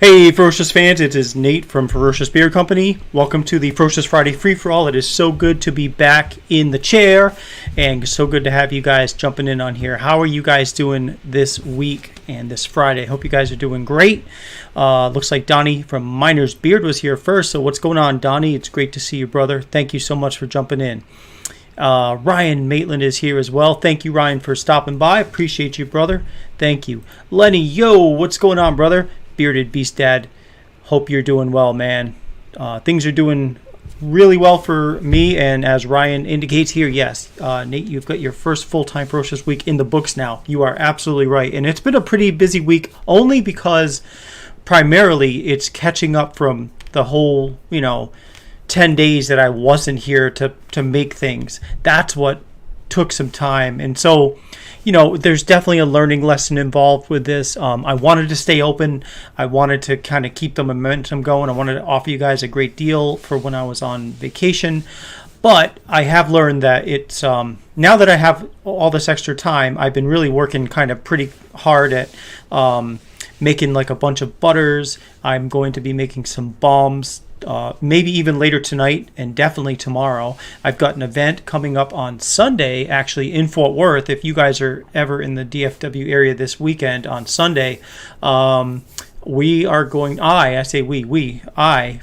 Hey, Ferocious fans, it is Nate from Ferocious Beard Company. Welcome to the Ferocious Friday Free-For-All. It is so good to be back in the chair and so good to have you guys jumping in on here. How are you guys doing this week and this Friday? Hope you guys are doing great. Looks like Donnie from Miner's Beard was here first. So what's going on, Donnie? It's great to see you, brother. Thank you so much for jumping in. Ryan Maitland is here as well. Thank you, Ryan, for stopping by. Appreciate you, brother. Thank you. Lenny, yo, what's going on, brother? Bearded Beast Dad, hope you're doing well, man. Things are doing really well for me, and as Ryan indicates here, yes, Nate, you've got your first full-time Ferocious week in the books now. You are absolutely right, and it's been a pretty busy week, only because primarily it's catching up from the whole, 10 days that I wasn't here to make things. That's what took some time, and so there's definitely a learning lesson involved with this. I wanted to stay open. I wanted to kind of keep the momentum going. I wanted to offer you guys a great deal for when I was on vacation. But I have learned that it's now that I have all this extra time, I've been really working kind of pretty hard at making like a bunch of butters. I'm going to be making some balms. Maybe even later tonight and definitely tomorrow. I've got an event coming up on Sunday, actually in Fort Worth. If you guys are ever in the DFW area this weekend on Sunday, we are going,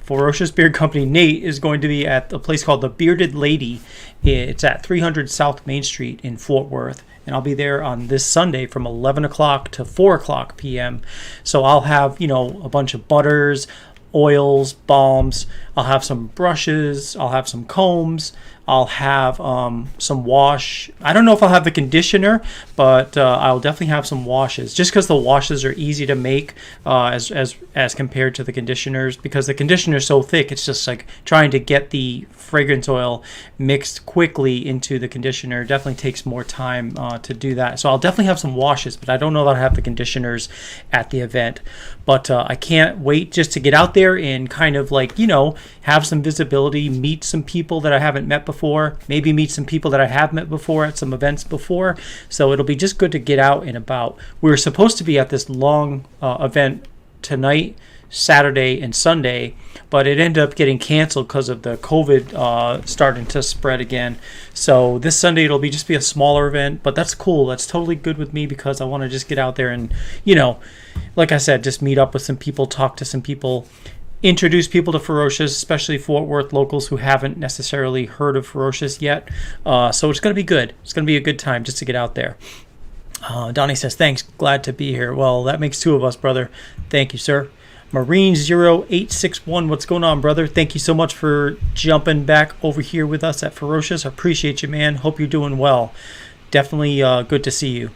Ferocious Beard Company, Nate, is going to be at a place called the Bearded Lady. It's at 300 South Main Street in Fort Worth. And I'll be there on this Sunday from 11 o'clock to 4 o'clock p.m. So I'll have, a bunch of butters, oils, balms. I'll have some brushes. I'll have some combs. I'll have some wash. I don't know if I'll have the conditioner, but I'll definitely have some washes. Just because the washes are easy to make as compared to the conditioners, because the conditioner is so thick, it's just like trying to get the fragrance oil mixed quickly into the conditioner. It definitely takes more time to do that. So I'll definitely have some washes, but I don't know that I'll have the conditioners at the event. But I can't wait just to get out there and kind of have some visibility, meet some people that I haven't met before, maybe meet some people that I have met before at some events before. So it'll be just good to get out and about. We were supposed to be at this long event tonight, Saturday and Sunday, but it ended up getting canceled because of the COVID starting to spread again. So this Sunday it'll just be a smaller event, but that's cool. That's totally good with me because I want to just get out there and, like I said, just meet up with some people, talk to some people, introduce people to Ferocious, especially Fort Worth locals who haven't necessarily heard of Ferocious yet. So it's going to be good. It's going to be a good time just to get out there. Donnie says, thanks. Glad to be here. Well, that makes two of us, brother. Thank you, sir. Marine0861, what's going on, brother? Thank you so much for jumping back over here with us at Ferocious. I appreciate you, man. Hope you're doing well. Definitely good to see you.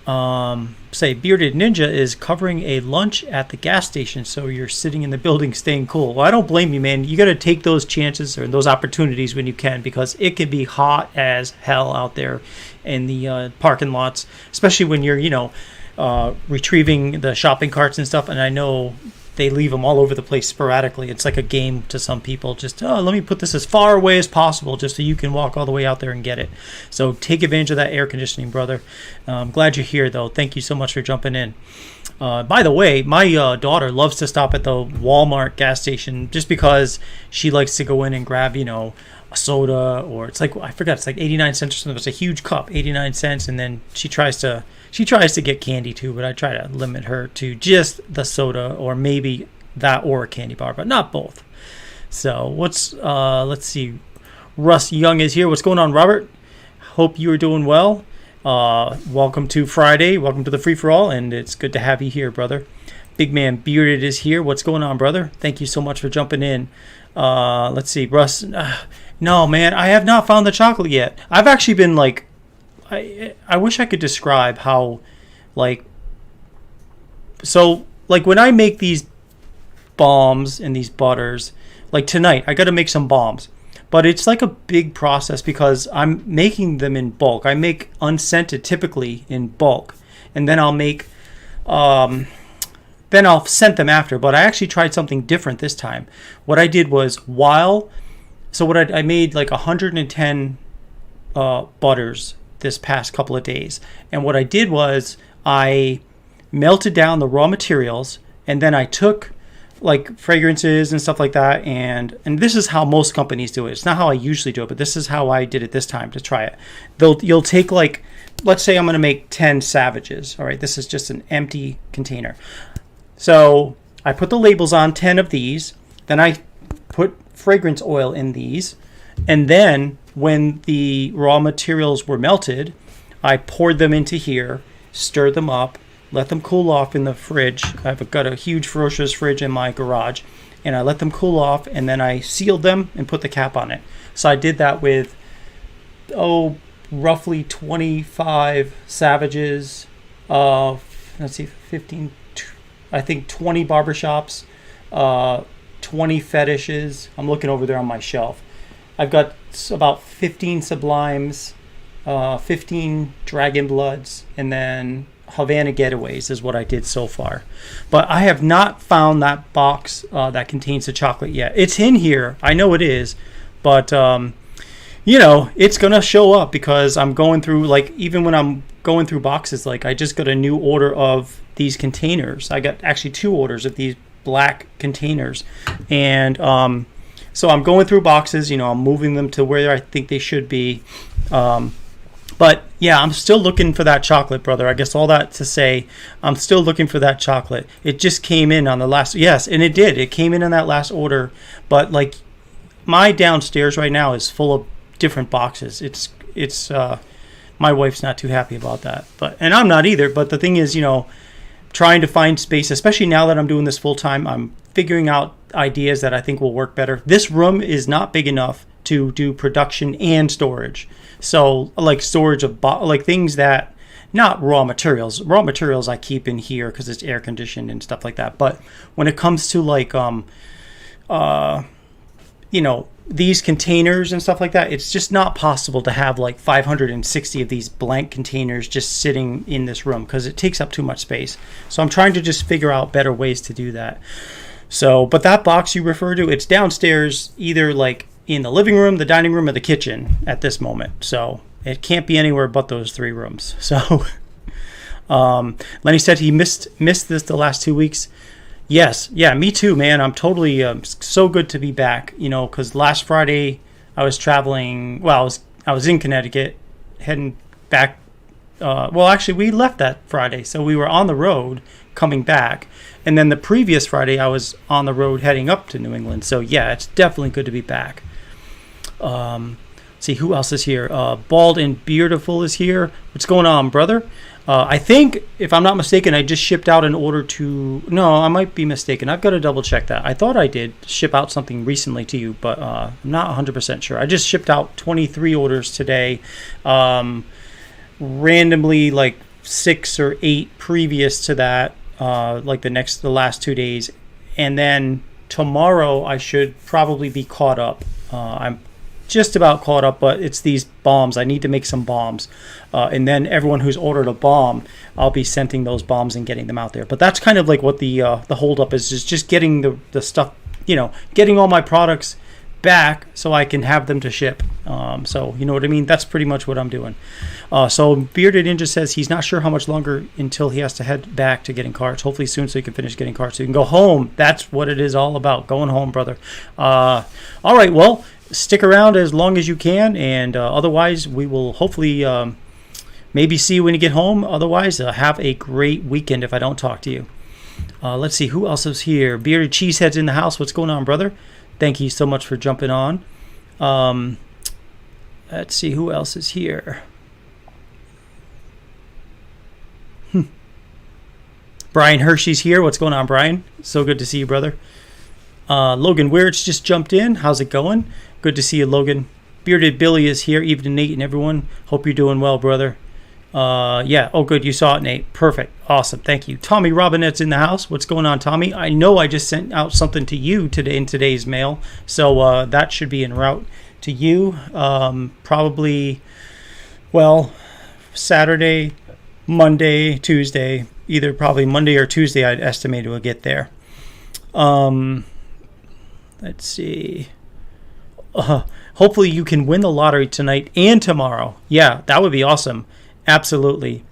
Bearded Ninja is covering a lunch at the gas station, so you're sitting in the building staying cool. Well, I don't blame you, man. You got to take those chances or those opportunities when you can, because it can be hot as hell out there in the parking lots, especially when you're, retrieving the shopping carts and stuff. And I know they leave them all over the place sporadically. It's like a game to some people. Just, let me put this as far away as possible just so you can walk all the way out there and get it. So take advantage of that air conditioning, brother. I'm glad you're here, though. Thank you so much for jumping in. By the way, my daughter loves to stop at the Walmart gas station just because she likes to go in and grab, a soda, or it's like, I forgot, it's like 89 cents or something. It's a huge cup, 89 cents, and then she tries to get candy too, but I try to limit her to just the soda, or maybe that or a candy bar, but not both. So let's see. Russ Young is here. What's going on, Robert? Hope you are doing well. Welcome to Friday. Welcome to the free-for-all, and it's good to have you here, brother. Big Man Bearded is here. What's going on, brother? Thank you so much for jumping in. Let's see. Russ, no, man, I have not found the chocolate yet. I've actually been I wish I could describe how, when I make these balms and these butters, like tonight, I got to make some balms. But it's like a big process because I'm making them in bulk. I make unscented typically in bulk. And then I'll make, then I'll scent them after. But I actually tried something different this time. What I did was I made like 110 butters this past couple of days. And what I did was I melted down the raw materials, and then I took like fragrances and stuff like that, and this is how most companies do it. It's not how I usually do it, but this is how I did it this time to try it. You'll take, like, let's say I'm going to make 10 Savages. All right, this is just an empty container. So I put the labels on 10 of these, then I put fragrance oil in these, and then when the raw materials were melted, I poured them into here, stirred them up, let them cool off in the fridge. I've got a huge Ferocious fridge in my garage, and I let them cool off, and then I sealed them and put the cap on it. So I did that with, roughly 25 Savages, let's see, 15, I think 20 barbershops, 20 fetishes. I'm looking over there on my shelf. I've got about 15 Sublimes, 15 Dragon Bloods, and then Havana Getaways is what I did so far. But I have not found that box that contains the chocolate yet. It's in here. I know it is. But, it's going to show up because I'm going through, like, even when I'm going through boxes, like, I just got a new order of these containers. I got actually 2 orders of these black containers. And so I'm going through boxes. I'm moving them to where I think they should be. But yeah, I'm still looking for that chocolate, brother. I guess all that to say, I'm still looking for that chocolate. It just came in on the last, yes, and it did. It came in on that last order. But like, my downstairs right now is full of different boxes. It's my wife's not too happy about that, and I'm not either. But the thing is, trying to find space, especially now that I'm doing this full time, I'm figuring out ideas that I think will work better. This room is not big enough to do production and storage. So like storage of like things that, not raw materials. Raw materials I keep in here because it's air conditioned and stuff like that. But when it comes to like these containers and stuff like that, it's just not possible to have like 560 of these blank containers just sitting in this room because it takes up too much space. So I'm trying to just figure out better ways to do that. So, but that box you refer to, it's downstairs, either like in the living room, the dining room, or the kitchen at this moment. So it can't be anywhere but those 3 rooms. So Lenny said he missed this the last 2 weeks. Yes, yeah, me too, man. I'm totally so good to be back. Because last Friday I was traveling. Well, I was in Connecticut, heading back. Actually, we left that Friday, so we were on the road coming back. And then the previous Friday, I was on the road heading up to New England. So yeah, it's definitely good to be back. See who else is here. Bald and Beautiful is here. What's going on, brother? I think, if I'm not mistaken, I just shipped out an order to... No, I might be mistaken. I've got to double check that. I thought I did ship out something recently to you, but I'm not 100% sure. I just shipped out 23 orders today. Randomly, like 6 or 8 previous to that, like the last 2 days. And then tomorrow I should probably be caught up. I'm just about caught up, but it's these balms. I need to make some balms, and then everyone who's ordered a balm, I'll be sending those balms and getting them out there. But that's kind of like what the holdup is just getting the stuff, getting all my products back so I can have them to ship. So you know what I mean? That's pretty much what I'm doing. So Bearded Ninja says he's not sure how much longer until he has to head back to getting carts. Hopefully soon, so he can finish getting carts so he can go home. That's what it is all about, going home, brother. All right, well, stick around as long as you can, and otherwise we will hopefully maybe see you when you get home. Otherwise, have a great weekend if I don't talk to you. Let's see who else is here. Bearded Cheesehead's in the house. What's going on, brother? Thank you so much for jumping on. Let's see who else is here. Brian Hershey's here. What's going on, Brian? So good to see you, brother. Logan Weirds just jumped in. How's it going? Good to see you, Logan. Bearded Billy is here. Even Nate and everyone. Hope you're doing well, brother. Yeah. Oh, good. You saw it, Nate. Perfect. Awesome. Thank you. Tommy Robinette's in the house. What's going on, Tommy? I know I just sent out something to you today in today's mail, so that should be en route to you. Probably, Saturday, Monday, Tuesday. Either probably Monday or Tuesday, I'd estimate it will get there. Let's see. Hopefully you can win the lottery tonight and tomorrow. Yeah, that would be awesome. Absolutely.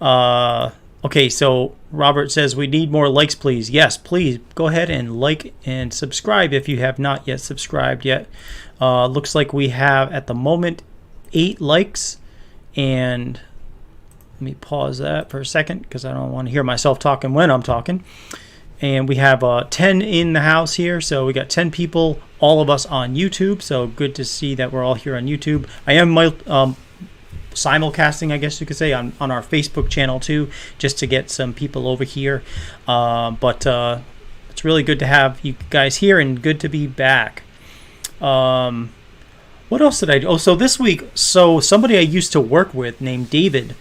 Okay, so Robert says we need more likes, please. Yes, please go ahead and like and subscribe if you have not yet subscribed yet. Looks like we have at the moment 8 likes, and let me pause that for a second because I don't want to hear myself talking when I'm talking. And we have 10 in the house here, so we got 10 people, all of us on YouTube. So good to see that we're all here on YouTube. I am simulcasting, I guess you could say, on our Facebook channel too, just to get some people over here. But it's really good to have you guys here and good to be back. What else did I do? Oh, so this week, somebody I used to work with named David,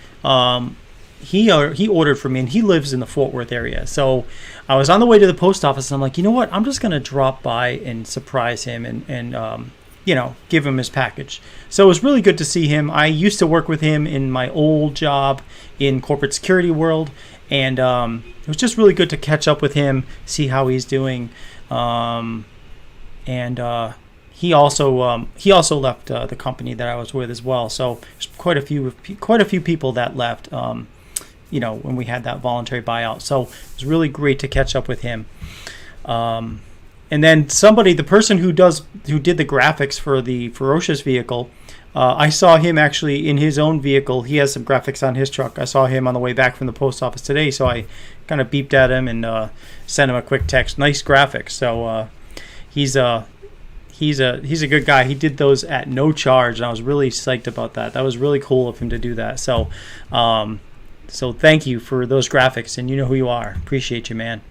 he ordered for me, and he lives in the Fort Worth area. So I was on the way to the post office, and I'm like, you know what? I'm just going to drop by and surprise him and give him his package. So it was really good to see him. I used to work with him in my old job in corporate security world, and it was just really good to catch up with him, see how he's doing. He also left the company that I was with as well. So there's quite a few people that left. When we had that voluntary buyout. So it was really great to catch up with him. And then the person who did the graphics for the Ferocious vehicle, I saw him actually in his own vehicle. He has some graphics on his truck. I saw him on the way back from the post office today, so I kind of beeped at him and sent him a quick text. Nice graphics. So he's a good guy. He did those at no charge, and I was really psyched about that. That was really cool of him to do that. So thank you for those graphics, and you know who you are. Appreciate you, man.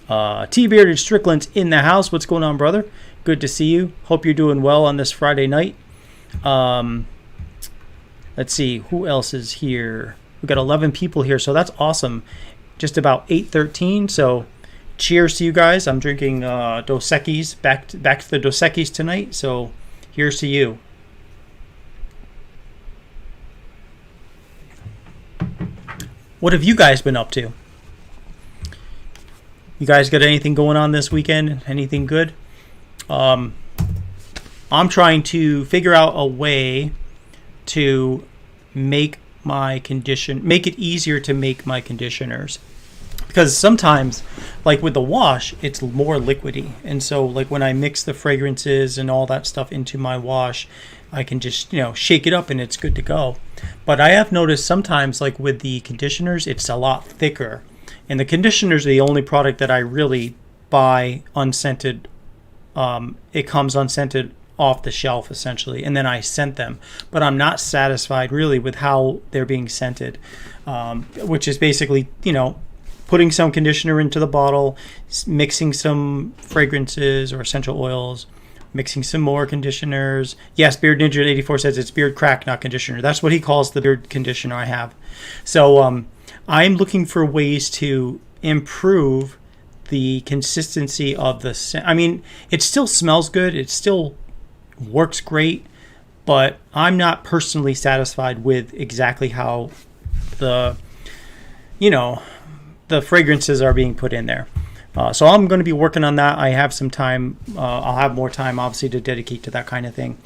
T-Bearded Strickland's in the house. What's going on, brother? Good to see you. Hope you're doing well on this Friday night. Let's see. Who else is here? We've got 11 people here, so that's awesome. Just about 8:13, so cheers to you guys. I'm drinking Dos Equis, back to the Dos Equis tonight, so here's to you. What have you guys been up to? You guys got anything going on this weekend? Anything good? I'm trying to figure out a way to make it easier to make my conditioners. Because sometimes, like with the wash, it's more liquidy. And so like when I mix the fragrances and all that stuff into my wash, I can just, shake it up and it's good to go. But I have noticed sometimes, like with the conditioners, it's a lot thicker. And the conditioners are the only product that I really buy unscented. It comes unscented off the shelf, essentially. And then I scent them. But I'm not satisfied really with how they're being scented, which is basically, putting some conditioner into the bottle, mixing some fragrances or essential oils, mixing some more conditioners. Yes, Beard Ninja 84 says it's beard crack, not conditioner. That's what he calls the beard conditioner I have. So I'm looking for ways to improve the consistency of the scent. I mean, it still smells good. It still works great. But I'm not personally satisfied with exactly how the fragrances are being put in there. So I'm going to be working on that. I have some time. I'll have more time, obviously, to dedicate to that kind of thing.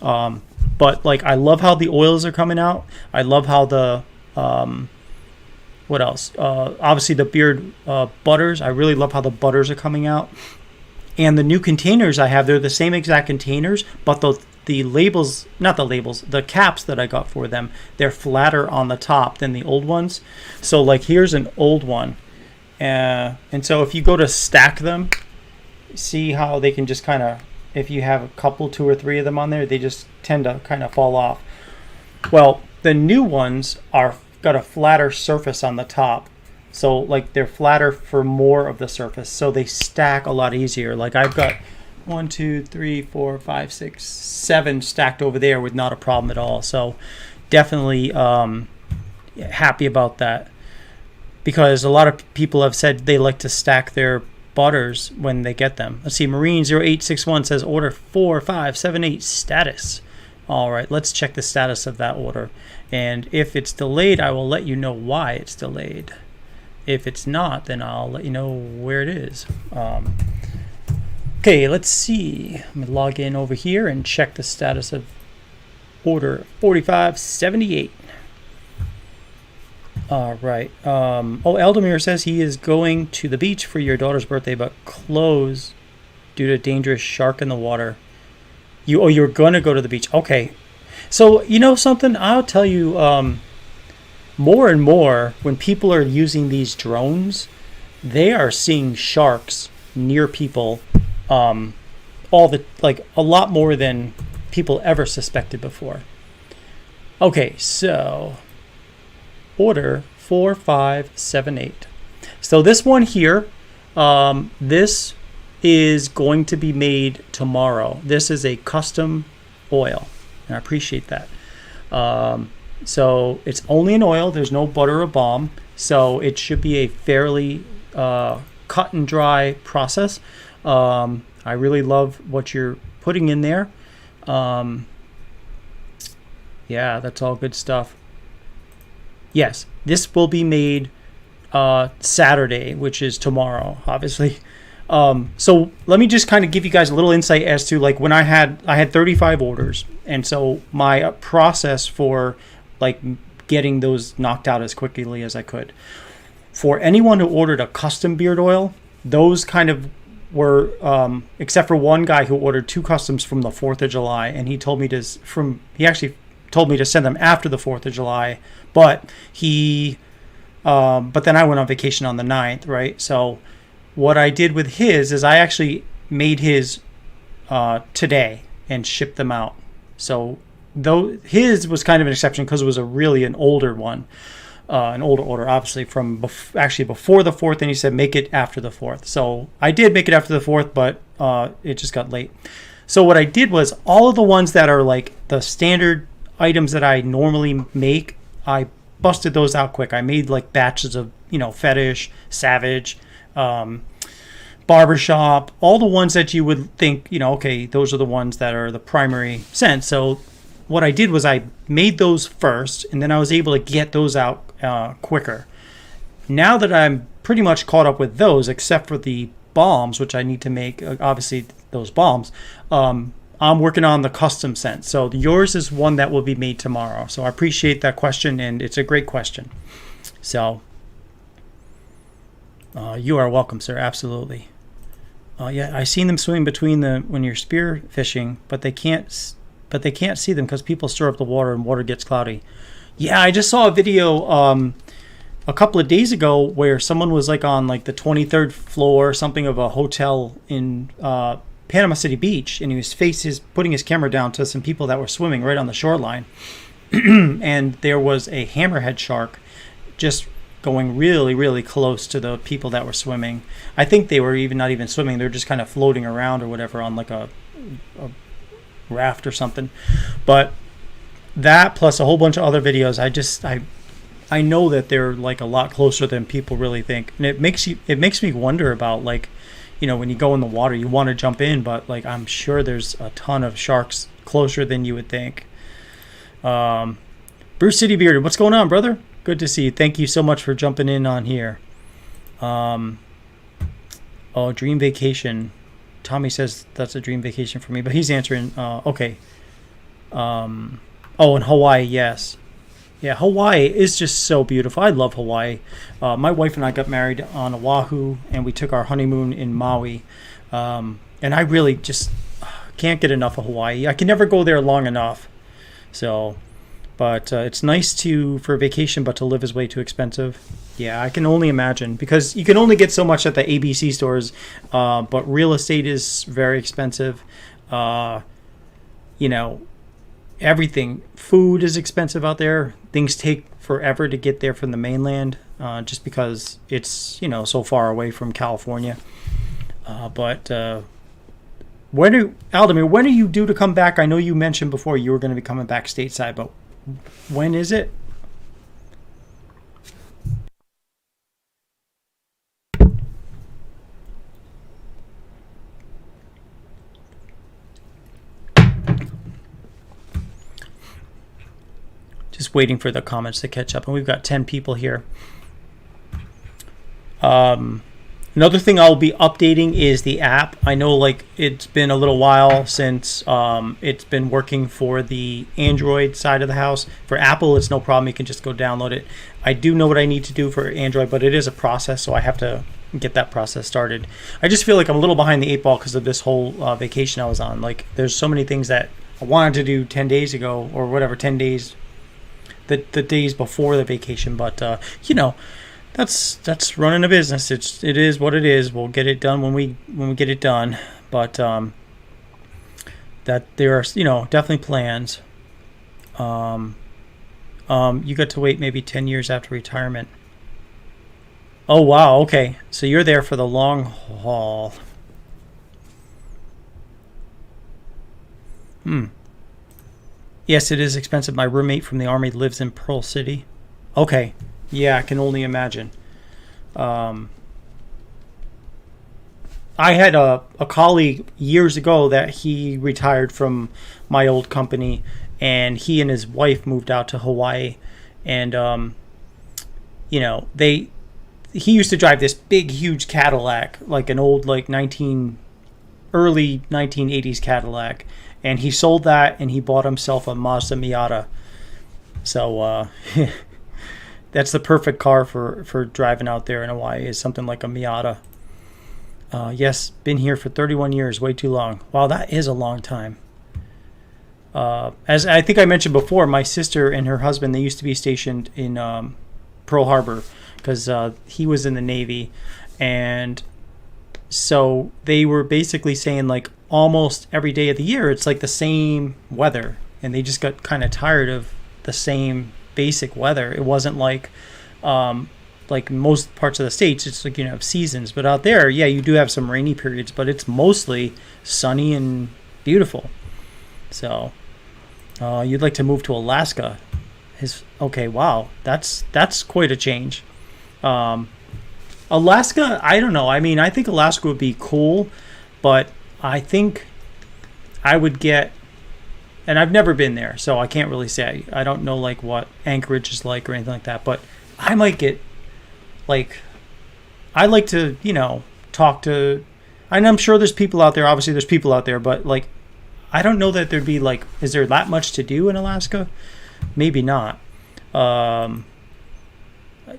But like, I love how the oils are coming out. I love how the what else? Obviously, the beard butters. I really love how the butters are coming out. And the new containers I have, they're the same exact containers, but the labels, not the labels, the caps that I got for them, they're flatter on the top than the old ones. So like, here's an old one. And so if you go to stack them, see how they can just kind of, if you have a couple, 2 or 3 of them on there, they just tend to kind of fall off. Well, the new ones got a flatter surface on the top. So like, they're flatter for more of the surface. So they stack a lot easier. Like, I've got 1, 2, 3, 4, 5, 6, 7 stacked over there with not a problem at all. So definitely happy about that, because a lot of people have said they like to stack their butters when they get them. Let's see, Marine0861 says order 4578 status. All right, let's check the status of that order. And if it's delayed, I will let you know why it's delayed. If it's not, then I'll let you know where it is. Okay, let's see. Let me log in over here and check the status of order 4578. All right. Eldemir says he is going to the beach for your daughter's birthday, but closed due to dangerous shark in the water. You're gonna go to the beach. Okay. So you know something? I'll tell you. More and more, when people are using these drones, they are seeing sharks near people, a lot more than people ever suspected before. Okay, so order 4578. So this one here, this is going to be made tomorrow. This is a custom oil, and I appreciate that. So it's only an oil. There's no butter or balm. So it should be a fairly cut and dry process. I really love what you're putting in there. Yeah, that's all good stuff. Yes, this will be made Saturday, which is tomorrow, obviously. So let me just kind of give you guys a little insight as to like when I had 35 orders, and so my process for like getting those knocked out as quickly as I could. For anyone who ordered a custom beard oil, those kind of were, except for one guy who ordered 2 customs from the 4th of July, and he actually told me to send them after the 4th of July, but then I went on vacation on the 9th, right? So what I did with his is I actually made his today and shipped them out. So though his was kind of an exception because it was an older one, an older order, obviously from before the 4th, and he said make it after the 4th. So I did make it after the 4th, but it just got late. So what I did was all of the ones that are like the standard items that I normally make, I busted those out quick. I made like batches of, Fetish, Savage, Barbershop, all the ones that you would think, okay, those are the ones that are the primary scent. So what I did was I made those first, and then I was able to get those out quicker. Now that I'm pretty much caught up with those, except for the balms, which I need to make, obviously those balms, I'm working on the custom scent. So yours is one that will be made tomorrow. So I appreciate that question, and it's a great question. So you are welcome, sir. Absolutely. Yeah, I seen them swimming between when you're spear fishing, but they can't see them because people stir up the water and water gets cloudy. Yeah, I just saw a video a couple of days ago where someone was like on like the 23rd floor or something of a hotel in Panama City Beach, and he was putting his camera down to some people that were swimming right on the shoreline. And there was a hammerhead shark just going really, really close to the people that were swimming. I think they were not even swimming. They were just kind of floating around or whatever on like a raft or something. But that plus a whole bunch of other videos, I know that they're like a lot closer than people really think. And it makes me wonder about like, when you go in the water, you want to jump in, but like I'm sure there's a ton of sharks closer than you would think. Bruce City Bearded, what's going on, brother? Good to see you. Thank you so much for jumping in on here. Dream vacation. Tommy says that's a dream vacation for me, but he's answering. Okay. And Hawaii, yes. Yeah, Hawaii is just so beautiful. I love Hawaii. My wife and I got married on Oahu, and we took our honeymoon in Maui. And I really just can't get enough of Hawaii. I can never go there long enough. So, but it's nice for vacation, but to live is way too expensive. Yeah, I can only imagine, because you can only get so much at the ABC stores, but real estate is very expensive. Everything. Food is expensive out there. Things take forever to get there from the mainland, just because it's, so far away from California. Aldemir, when are you due to come back? I know you mentioned before you were going to be coming back stateside, but when is it? Just waiting for the comments to catch up, and we've got 10 people here. Another thing I'll be updating is the app. I know like it's been a little while since it's been working for the Android side of the house. For Apple, it's no problem. You can just go download it. I do know what I need to do for Android, but it is a process, so I have to get that process started. I just feel like I'm a little behind the eight ball because of this whole vacation I was on. Like there's so many things that I wanted to do 10 days ago or whatever, 10 days, the days before the vacation. But, you know, that's running a business. It is what it is. We'll get it done when we get it done. But that there are, you know, definitely plans. You got to wait maybe 10 years after retirement. Oh wow, okay. So you're there for the long haul. Yes, it is expensive. My roommate from the Army lives in Pearl City. Okay. Yeah, I can only imagine. I had a colleague years ago that he retired from my old company, and he and his wife moved out to Hawaii. And, you know, he used to drive this big, huge Cadillac, like an old, like early 1980s Cadillac. And he sold that, and he bought himself a Mazda Miata. So, that's the perfect car for driving out there in Hawaii, is something like a Miata. Yes, been here for 31 years, way too long. Wow, that is a long time. As I think I mentioned before, my sister and her husband, they used to be stationed in Pearl Harbor because he was in the Navy. And so they were basically saying like almost every day of the year, it's like the same weather. And they just got kind of tired of the same basic weather. It wasn't like most parts of the States, it's like, you know, seasons. But out there, yeah, you do have some rainy periods, but it's mostly sunny and beautiful. So you'd like to move to Alaska. Okay, wow, that's quite a change. Alaska, I don't know. I mean, I think Alaska would be cool, but I think I would get, and I've never been there, so I can't really say. I don't know like what Anchorage is like or anything like that, but I might get like, I like to, you know, talk to, and I'm sure there's people out there, obviously there's people out there, but like, I don't know that there'd be like, is there that much to do in Alaska? Maybe not.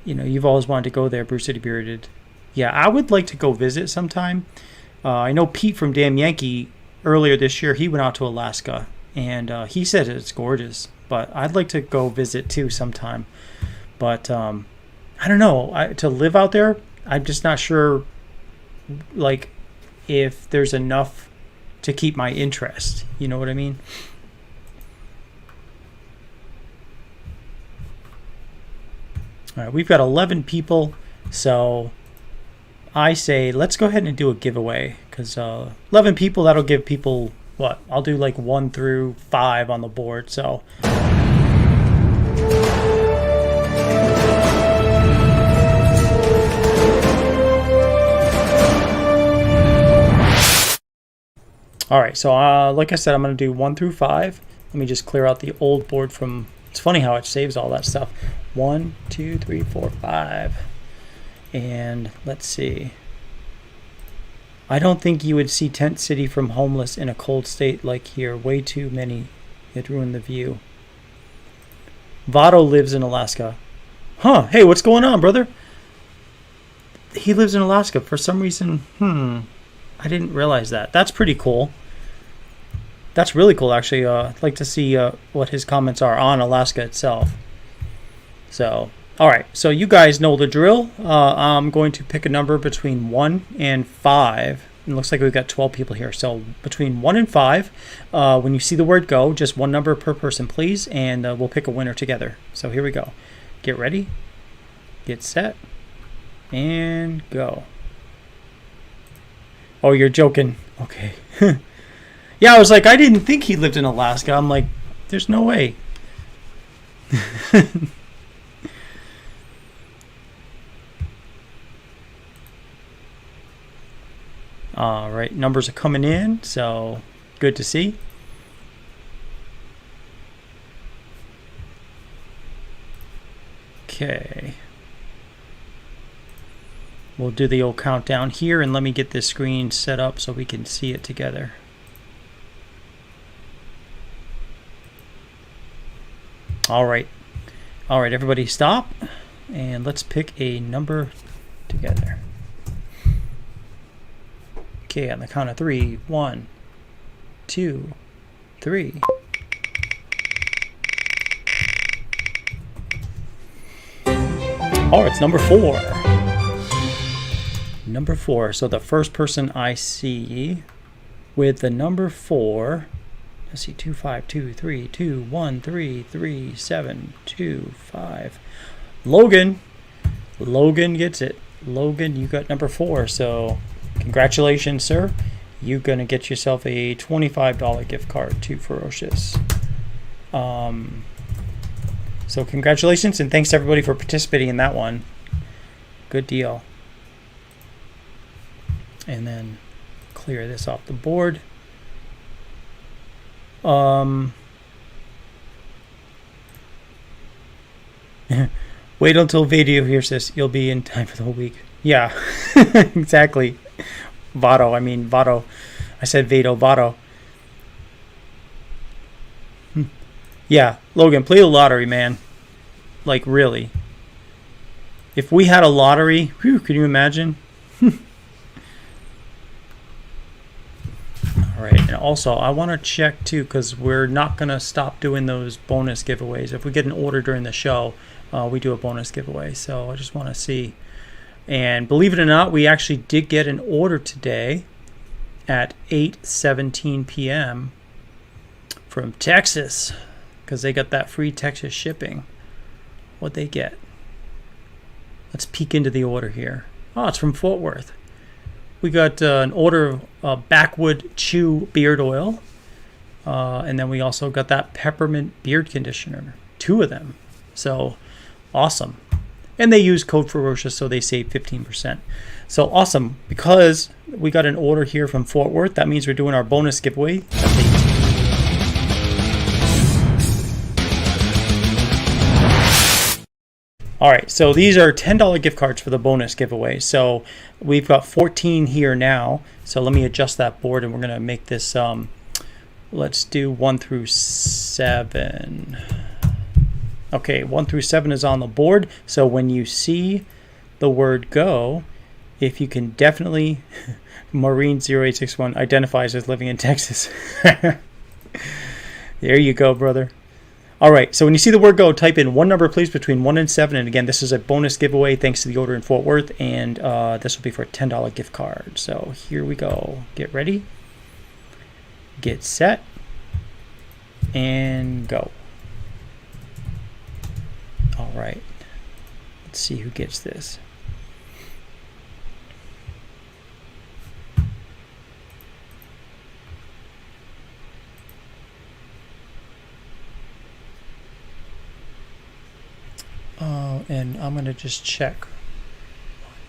You know, you've always wanted to go there, Bruce City Bearded. Yeah, I would like to go visit sometime. I know Pete from Damn Yankee, earlier this year, he went out to Alaska, and he said it's gorgeous. But I'd like to go visit too sometime. But I don't know. To live out there, I'm just not sure, like, if there's enough to keep my interest. You know what I mean? All right, we've got 11 people, so I say let's go ahead and do a giveaway, because 11 people, that'll give people, what? I'll do like 1 through 5 on the board, so. All right, so like I said, I'm going to do 1 through 5. Let me just clear out the old board from, it's funny how it saves all that stuff. 1, 2, 3, 4, 5. And let's see. I don't think you would see Tent City from homeless in a cold state like here. Way too many. It ruined the view. Votto lives in Alaska. Huh. Hey, what's going on, brother? He lives in Alaska. For some reason, I didn't realize that. That's pretty cool. That's really cool, actually. I'd like to see what his comments are on Alaska itself. So, all right. So you guys know the drill. I'm going to pick a number between 1 and 5. It looks like we've got 12 people here. So between 1 and 5, when you see the word go, just one number per person, please. And we'll pick a winner together. So here we go. Get ready. Get set. And go. Oh, you're joking. Okay. Yeah, I was like, I didn't think he lived in Alaska. I'm like, there's no way. All right, numbers are coming in, so good to see. Okay. we'll do the old countdown here, and let me get this screen set up so we can see it together. All right, everybody stop, and let's pick a number together. Okay, on the count of 3, 1, 2, 3. Oh, it's number 4. Number 4. So the first person I see with the number 4, let's see, 2, 5, 2, 3, 2, 1, 3, 3, 7, 2, 5. Logan. Logan gets it. Logan, you got number 4. So congratulations, sir. You're going to get yourself a $25 gift card to Ferocious. So congratulations, and thanks to everybody for participating in that one. Good deal. And then clear this off the board. Wait until video hears this. You'll be in time for the whole week. Yeah, exactly. Vado. I said Vado, Vado. Yeah, Logan, play the lottery, man. Like, really. If we had a lottery, whew, can you imagine? All right, and also I want to check too, because we're not going to stop doing those bonus giveaways. If we get an order during the show, we do a bonus giveaway. So I just want to see. And believe it or not, we actually did get an order today at 8:17 p.m. from Texas, because they got that free Texas shipping. What'd they get? Let's peek into the order here. Oh, it's from Fort Worth. We got an order of Backwood Chew beard oil. And then we also got that peppermint beard conditioner. 2 of them. So, awesome. And they use Code Ferocious, so they save 15%. So, awesome. Because we got an order here from Fort Worth, that means we're doing our bonus giveaway. All right, so these are $10 gift cards for the bonus giveaway. So we've got 14 here now. So let me adjust that board, and we're going to make this, let's do 1 through 7. Okay, 1 through 7 is on the board. So when you see the word go, if you can definitely, Maureen0861 identifies as living in Texas. There you go, brother. All right, so when you see the word go, type in one number, please, between 1 and 7. And again, this is a bonus giveaway thanks to the order in Fort Worth, and this will be for a $10 gift card. So here we go. Get ready, get set, and go. All right, let's see who gets this. And I'm going to just check. 1,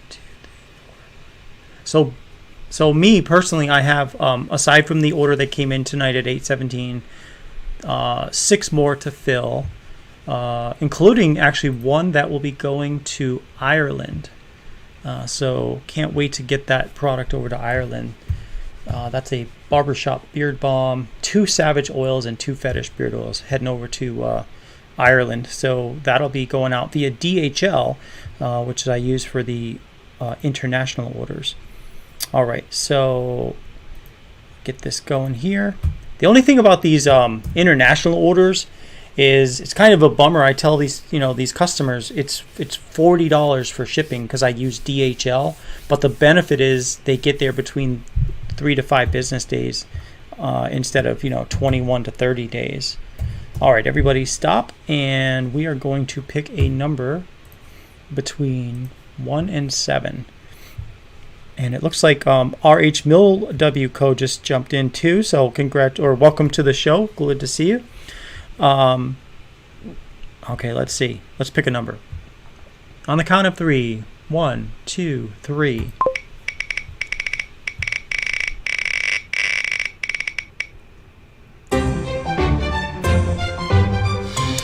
2, 3, 4. So me personally, I have, aside from the order that came in tonight at 8:17, 6 more to fill, including actually one that will be going to Ireland. So can't wait to get that product over to Ireland. That's a barbershop beard balm, 2 Savage oils, and 2 Fetish beard oils heading over to Ireland. So that'll be going out via DHL, which I use for the international orders. All right, so get this going here. The only thing about these international orders is it's kind of a bummer. I tell these these customers it's $40 for shipping because I use DHL, but the benefit is they get there between 3 to 5 business days instead of 21 to 30 days. All right, everybody stop, and we are going to pick a number between 1 and 7. And it looks like RH Mill W Co just jumped in too, so welcome to the show. Good to see you. Okay, let's see. Let's pick a number. On the count of 3. 1, 2, 3.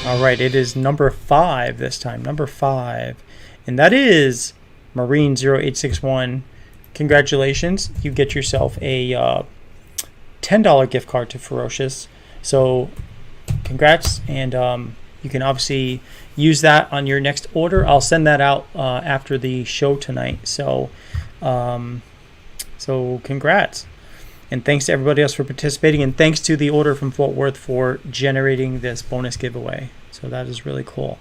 All right, it is number 5 this time. Number 5, and that is Marine0861, congratulations. You get yourself a $10 gift card to Ferocious. So congrats, and you can obviously use that on your next order. I'll send that out after the show tonight. So congrats. And thanks to everybody else for participating. And thanks to the order from Fort Worth for generating this bonus giveaway. So that is really cool.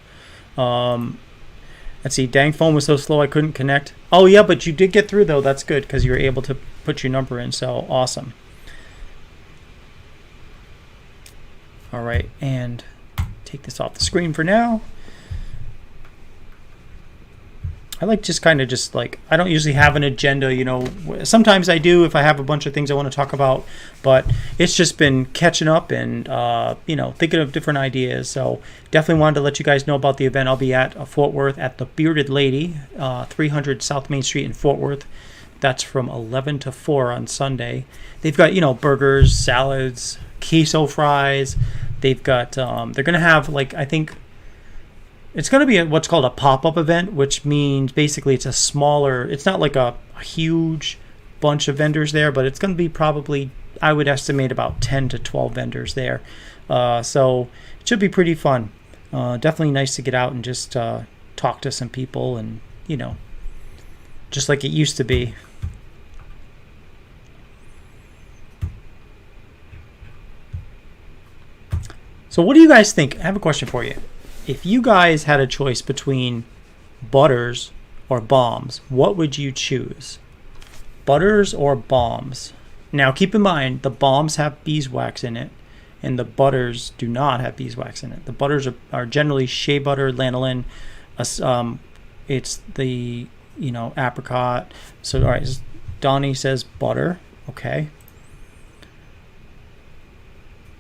Let's see. Dang phone was so slow I couldn't connect. Oh, yeah, but you did get through, though. That's good because you were able to put your number in. So awesome. All right. And take this off the screen for now. I like I don't usually have an agenda, you know. Sometimes I do if I have a bunch of things I want to talk about, but it's just been catching up and, thinking of different ideas. So definitely wanted to let you guys know about the event. I'll be at Fort Worth at the Bearded Lady, 300 South Main Street in Fort Worth. That's from 11 to 4 on Sunday. They've got, burgers, salads, queso fries. They've got, they're going to have, I think, it's going to be what's called a pop-up event, which means basically it's a smaller, it's not like a huge bunch of vendors there, but it's going to be probably, I would estimate, about 10 to 12 vendors there. So it should be pretty fun. Definitely nice to get out and just talk to some people and, just like it used to be. So what do you guys think? I have a question for you. If you guys had a choice between butters or balms, what would you choose? Butters or balms? Now, keep in mind, the balms have beeswax in it, and the butters do not have beeswax in it. The butters are generally shea butter, lanolin. It's the, apricot. So, all right, Donnie says butter. Okay.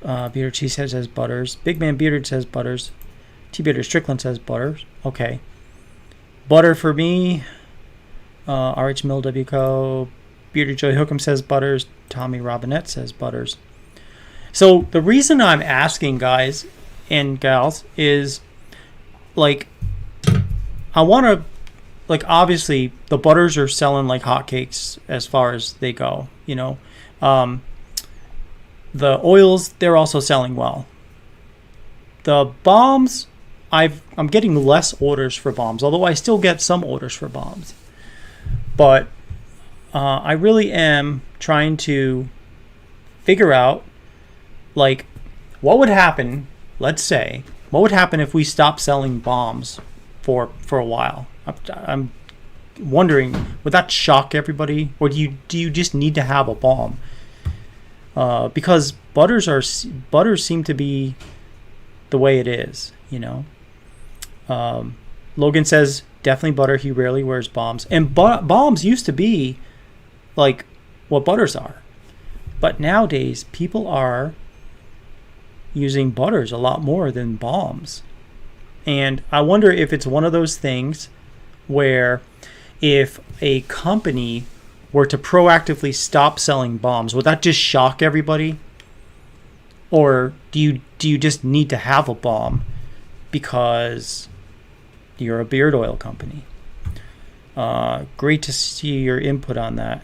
Bearded Cheesehead says butters. Big Man Bearded says butters. T-Bearded Strickland says butters. Okay. Butter for me. RH Mill W Co. Bearded Joey Hookham says butters. Tommy Robinette says butters. So the reason I'm asking, guys and gals, is I want to, obviously the butters are selling like hotcakes as far as they go, the oils, they're also selling well. The balms, I'm getting less orders for balms, although I still get some orders for balms. But I really am trying to figure out, what would happen, let's say, what would happen if we stopped selling balms for a while? I'm wondering, would that shock everybody? Or do you just need to have a balm? Because butters seem to be the way it is, Logan says definitely butter. He rarely wears balms, and balms used to be like what butters are, but nowadays people are using butters a lot more than balms. And I wonder if it's one of those things where if a company were to proactively stop selling balms, would that just shock everybody? Or do you just need to have a balm because you're a beard oil company? Great to see your input on that.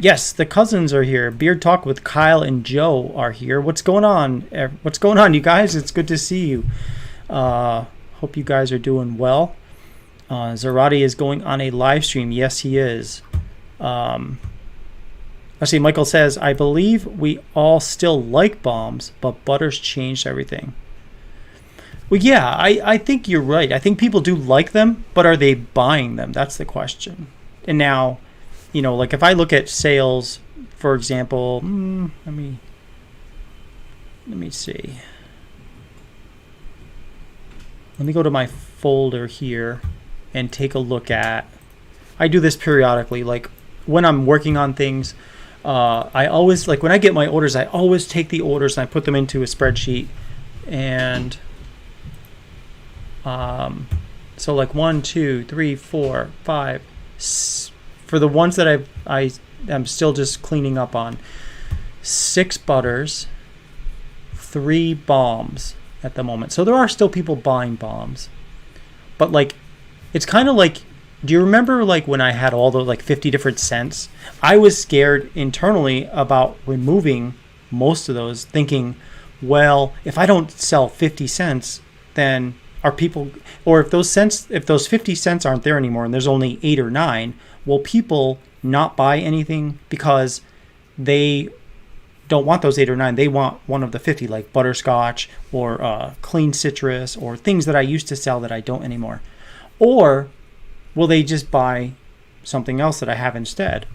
Yes, the cousins are here. Beard Talk with Kyle and Joe are here. What's going on? What's going on, you guys? It's good to see you. Hope you guys are doing well. Zarate is going on a live stream. Yes, he is. Let's see, Michael says, I believe we all still like balms, but butters changed everything. Well, yeah, I think you're right. I think people do like them, but are they buying them? That's the question. And now, if I look at sales, for example, let me see. Let me go to my folder here and take a look at, I do this periodically, when I'm working on things, I always, when I get my orders, I always take the orders and I put them into a spreadsheet. And so 1, 2, 3, 4, 5, for the ones that I'm still just cleaning up on, 6 butters, 3 balms at the moment. So there are still people buying balms, but it's kind of like Do you remember like when I had all the like 50 different scents? I was scared internally about removing most of those, thinking, well, if I don't sell 50 cents, then are people, or if those 50 cents aren't there anymore and there's only 8 or 9, will people not buy anything because they don't want those 8 or 9? They want one of the 50, like butterscotch or clean citrus or things that I used to sell that I don't anymore. Or will they just buy something else that I have instead?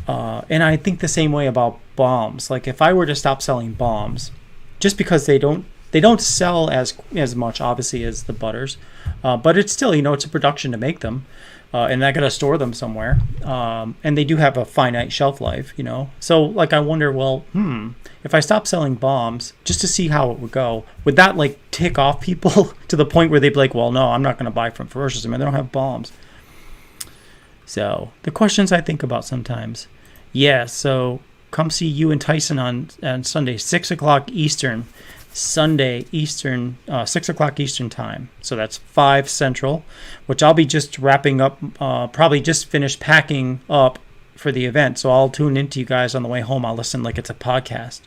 And I think the same way about balms. Like if I were to stop selling balms, just because they don't sell as much obviously as the butters, but it's still, it's a production to make them, and I gotta store them somewhere, and they do have a finite shelf life, So like I wonder, well, if I stop selling balms just to see how it would go, would that like tick off people to the point where they'd be like, well, no, I'm not gonna buy from Ferocious. I mean, they don't have balms. So the questions I think about sometimes. Yeah, so come see you and Tyson on Sunday, 6 o'clock Eastern. Sunday Eastern, 6 o'clock Eastern time. So that's 5 Central, which I'll be just wrapping up, probably just finished packing up for the event. So I'll tune into you guys on the way home. I'll listen like it's a podcast.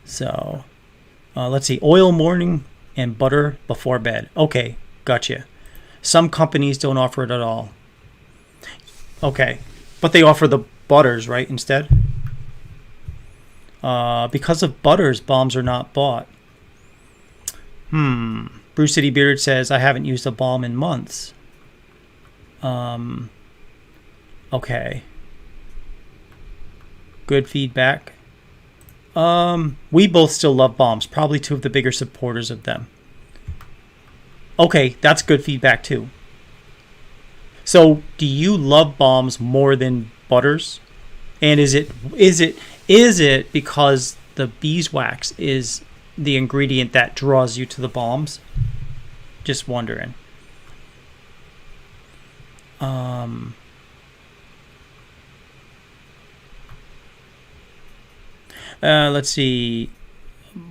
So let's see. Oil morning and butter before bed. Okay, gotcha. Some companies don't offer it at all. Okay, but they offer the butters, right, instead? Because of butters, balms are not bought. Bruce City Beard says, I haven't used a balm in months. Okay. Good feedback. We both still love balms. Probably 2 of the bigger supporters of them. Okay, that's good feedback too. So, do you love balms more than butters? And is it because the beeswax is the ingredient that draws you to the balms? Just wondering. Let's see.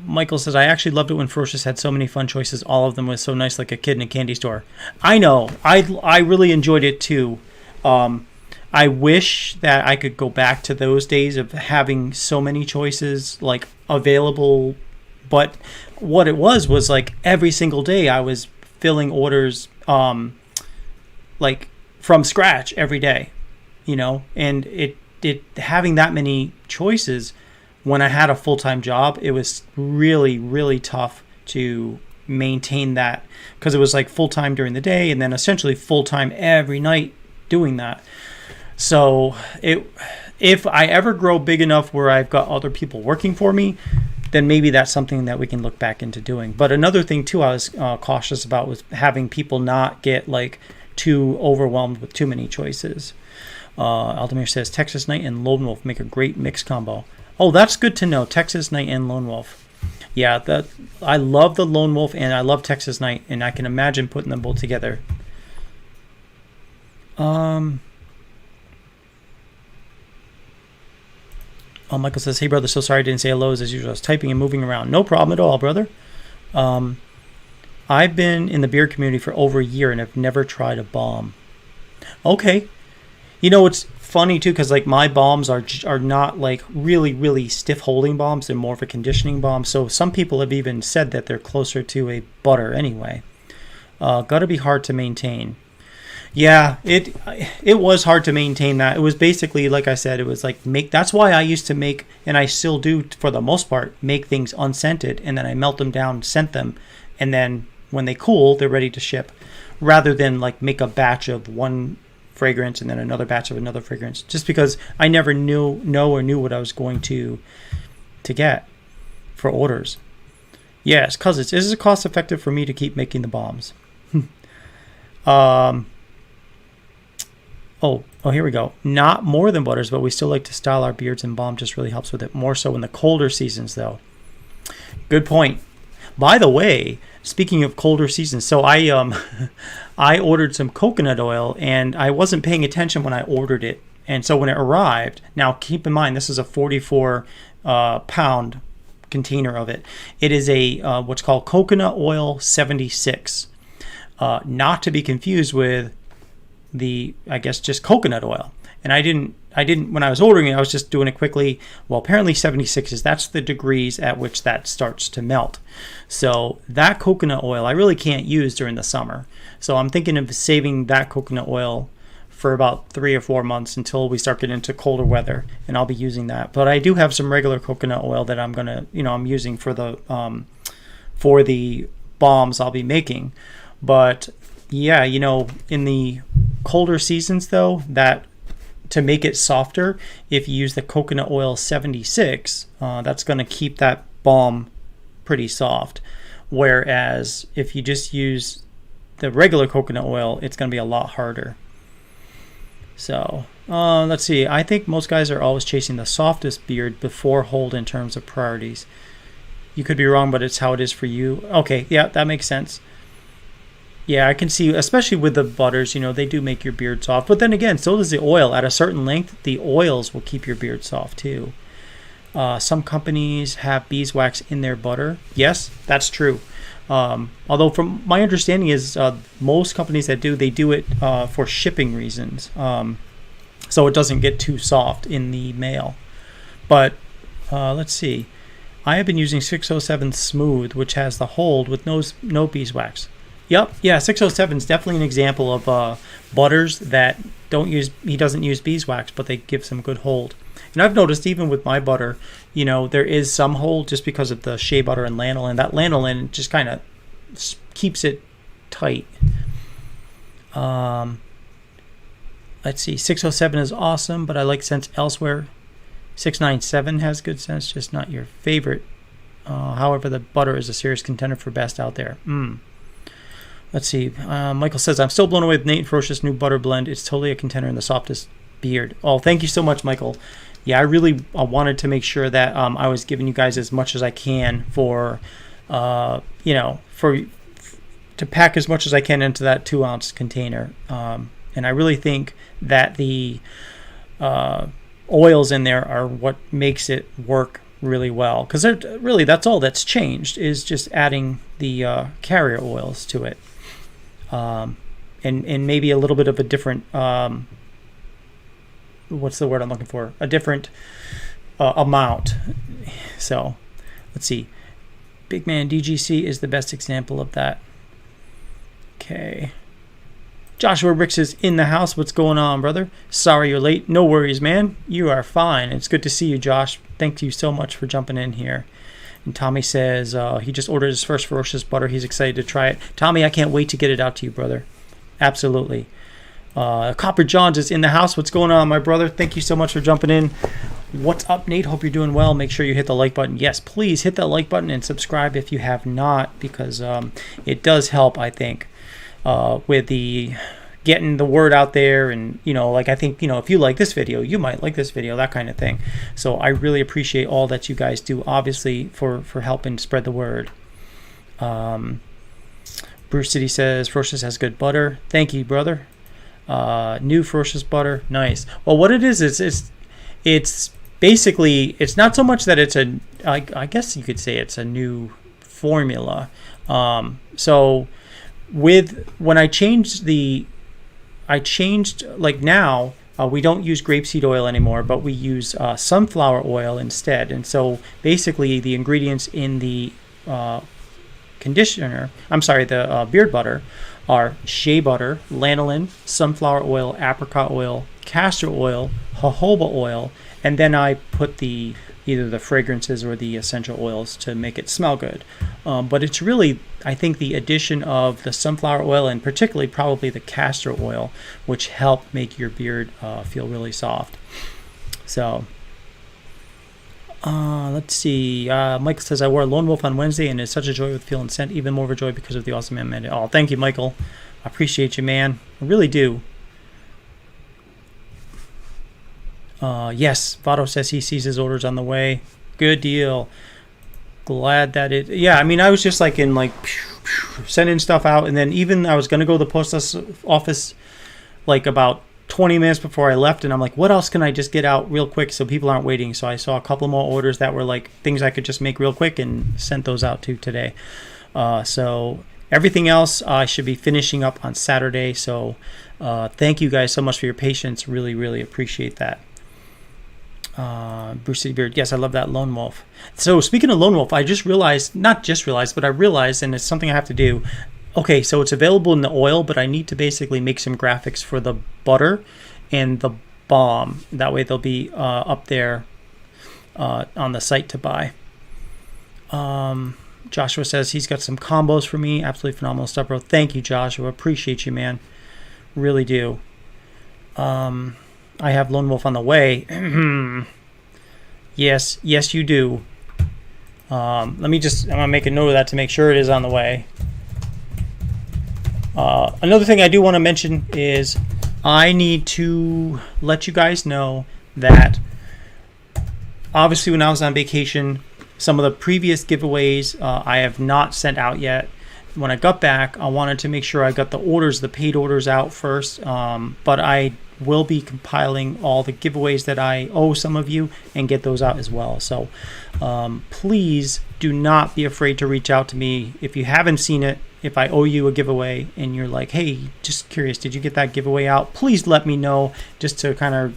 Michael says, I actually loved it when Ferocious had so many fun choices. All of them was so nice, like a kid in a candy store. I know. I really enjoyed it too. I wish that I could go back to those days of having so many choices like available. But what it was like every single day I was filling orders like from scratch every day, and it having that many choices. When I had a full-time job, it was really, really tough to maintain that because it was like full-time during the day and then essentially full-time every night doing that. So if I ever grow big enough where I've got other people working for me, then maybe that's something that we can look back into doing. But another thing too I was cautious about was having people not get like too overwhelmed with too many choices. Aldemir says, Texas Night and Lone Wolf make a great mix combo. Oh, that's good to know. Texas Night and Lone Wolf. Yeah, I love the Lone Wolf and I love Texas Night, and I can imagine putting them both together. Oh, Michael says, hey, brother, so sorry I didn't say hello as usual. I was typing and moving around. No problem at all, brother. I've been in the beer community for over a year and have never tried a balm. Okay. It's funny too because like my balms are not like really, really stiff holding balms. They're more of a conditioning balm. So some people have even said that they're closer to a butter anyway. Gotta be hard to maintain. Yeah, it was hard to maintain that. It was basically, like I said, it was like that's why I used to make, and I still do for the most part, make things unscented, and then I melt them down, scent them, and then when they cool, they're ready to ship, rather than like make a batch of one fragrance and then another batch of another fragrance, just because I never knew what I was going to get for orders. Yes, because is it cost effective for me to keep making the balms? Oh, here we go. Not more than butters, but we still like to style our beards, and balm just really helps with it. More so in the colder seasons, though. Good point. By the way, speaking of colder seasons, so I ordered some coconut oil, and I wasn't paying attention when I ordered it. And so when it arrived, now keep in mind, this is a 44 pound container of it. It is a what's called coconut oil 76. not to be confused with the, I guess, just coconut oil. And I didn't when I was ordering it, I was just doing it quickly. Well, apparently 76 that's the degrees at which that starts to melt. So that coconut oil I really can't use during the summer. So I'm thinking of saving that coconut oil for about 3 or 4 months until we start getting into colder weather, and I'll be using that. But I do have some regular coconut oil that I'm gonna, I'm using for the balms I'll be making. But yeah, in the colder seasons though, that to make it softer, if you use the coconut oil 76, that's going to keep that balm pretty soft. Whereas if you just use the regular coconut oil, it's going to be a lot harder. So let's see. I think most guys are always chasing the softest beard before hold in terms of priorities. You could be wrong, but it's how it is for you. Okay, yeah, that makes sense. Yeah, I can see, especially with the butters, they do make your beard soft. But then again, so does the oil. At a certain length, the oils will keep your beard soft too. Some companies have beeswax in their butter. Yes, that's true. Although from my understanding is most companies that do, they do it for shipping reasons. So it doesn't get too soft in the mail. But let's see. I have been using 607 Smooth, which has the hold with no beeswax. Yep, yeah, 607 is definitely an example of butters that he doesn't use beeswax, but they give some good hold. And I've noticed even with my butter, there is some hold just because of the shea butter and lanolin. That lanolin just kind of keeps it tight. Let's see, 607 is awesome, but I like scents elsewhere. 697 has good scents, just not your favorite. However, the butter is a serious contender for best out there. Let's see. Michael says, I'm still blown away with Nate and Ferocious new butter blend. It's totally a contender in the softest beard. Oh, thank you so much, Michael. Yeah, I really wanted to make sure that I was giving you guys as much as I can to pack as much as I can into that 2-ounce container. And I really think that the oils in there are what makes it work really well. Because really, that's all that's changed, is just adding the carrier oils to it. And maybe a little bit of a different, what's the word I'm looking for? A different amount. So, let's see. Big Man DGC is the best example of that. Okay. Joshua Ricks is in the house. What's going on, brother? Sorry you're late. No worries, man. You are fine. It's good to see you, Josh. Thank you so much for jumping in here. And Tommy says he just ordered his first Ferocious butter. He's excited to try it. Tommy, I can't wait to get it out to you, brother. Absolutely. Copper Johns is in the house. What's going on, my brother? Thank you so much for jumping in. What's up, Nate? Hope you're doing well. Make sure you hit the like button. Yes, please hit that like button and subscribe if you have not, because it does help, I think, with the getting the word out there. And I think if you like this video, you might like this video, that kind of thing. So I really appreciate all that you guys do, obviously, for helping spread the word. Bruce City says Ferocious has good butter. Thank you, brother. New Ferocious butter, nice. Well, what it is it's basically, it's not so much that it's I guess you could say it's a new formula. So when I changed like now, we don't use grapeseed oil anymore, but we use sunflower oil instead. And so basically the ingredients in the the beard butter are shea butter, lanolin, sunflower oil, apricot oil, castor oil, jojoba oil, and then I put either the fragrances or the essential oils to make it smell good. But it's really, I think, the addition of the sunflower oil and particularly probably the castor oil, which help make your beard feel really soft. So let's see. Michael says, I wore a Lone Wolf on Wednesday and it's such a joy with feel and scent. Even more of a joy because of the awesome man mandate. Oh, thank you, Michael. I appreciate you, man. I really do. Yes, Votto says he sees his orders on the way. Good deal. Glad that it... Yeah, I mean, I was just sending stuff out, and then even I was going to go to the post office about 20 minutes before I left, and I'm like, what else can I just get out real quick so people aren't waiting? So I saw a couple more orders that were things I could just make real quick and sent those out to today. So everything else I should be finishing up on Saturday. So thank you guys so much for your patience. Really, really appreciate that. Bruce City Beard. Yes, I love that Lone Wolf. So speaking of Lone Wolf, I just realized, not just realized, but I realized, and it's something I have to do. Okay, so it's available in the oil, but I need to basically make some graphics for the butter and the balm. That way they'll be up there on the site to buy. Joshua says he's got some combos for me. Absolutely phenomenal stuff, bro. Thank you, Joshua. Appreciate you, man. Really do. I have Lone Wolf on the way. Yes, you do. I'm going to make a note of that to make sure it is on the way. Another thing I do want to mention is I need to let you guys know that obviously when I was on vacation, some of the previous giveaways I have not sent out yet. When I got back, I wanted to make sure I got the orders, the paid orders out first, but I will be compiling all the giveaways that I owe some of you and get those out as well. So please do not be afraid to reach out to me if you haven't seen it. If I owe you a giveaway and you're like, hey, just curious, did you get that giveaway out? Please let me know, just to kind of,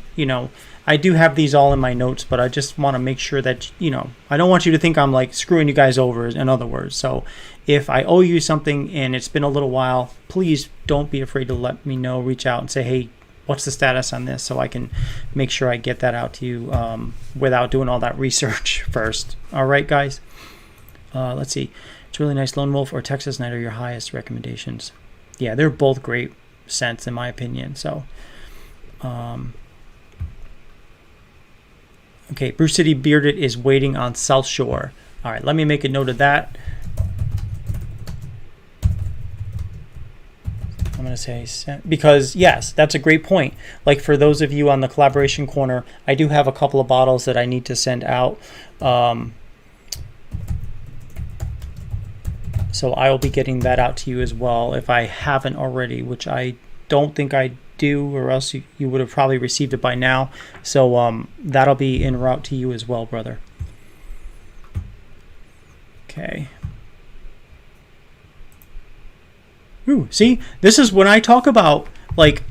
I do have these all in my notes, but I just want to make sure that, I don't want you to think I'm like screwing you guys over, in other words. So if I owe you something and it's been a little while, please don't be afraid to let me know, reach out and say, hey, what's the status on this, so I can make sure I get that out to you without doing all that research first. All right, guys. Let's see. It's really nice. Lone Wolf or Texas Night are your highest recommendations. Yeah, they're both great scents in my opinion. So, okay, Bruce City Bearded is waiting on South Shore. All right, let me make a note of that. I'm going to say because yes, that's a great point. Like for those of you on the collaboration corner, I do have a couple of bottles that I need to send out. So I will be getting that out to you as well if I haven't already, which I don't think I do, or else you would have probably received it by now. So that'll be en route to you as well, brother. Okay. Ooh, see, this is when I talk about, like,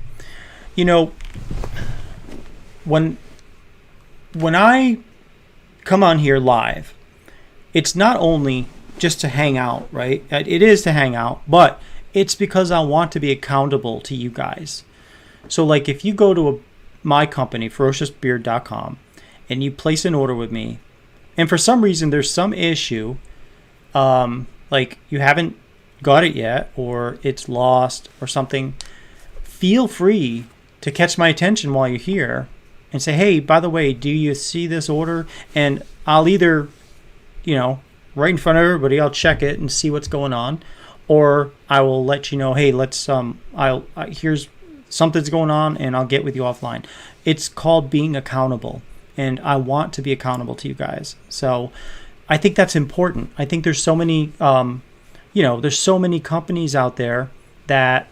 when I come on here live, it's not only just to hang out, right? It is to hang out, but it's because I want to be accountable to you guys. So, like, if you go to my company, ferociousbeard.com, and you place an order with me, and for some reason there's some issue, like you haven't got it yet, or it's lost or something, feel free to catch my attention while you're here and say, hey, by the way, do you see this order? And I'll either, right in front of everybody, I'll check it and see what's going on, or I will let you know, hey, let's here's something's going on, and I'll get with you offline. It's called being accountable, and I want to be accountable to you guys. So I think that's important. I think there's so many there's so many companies out there that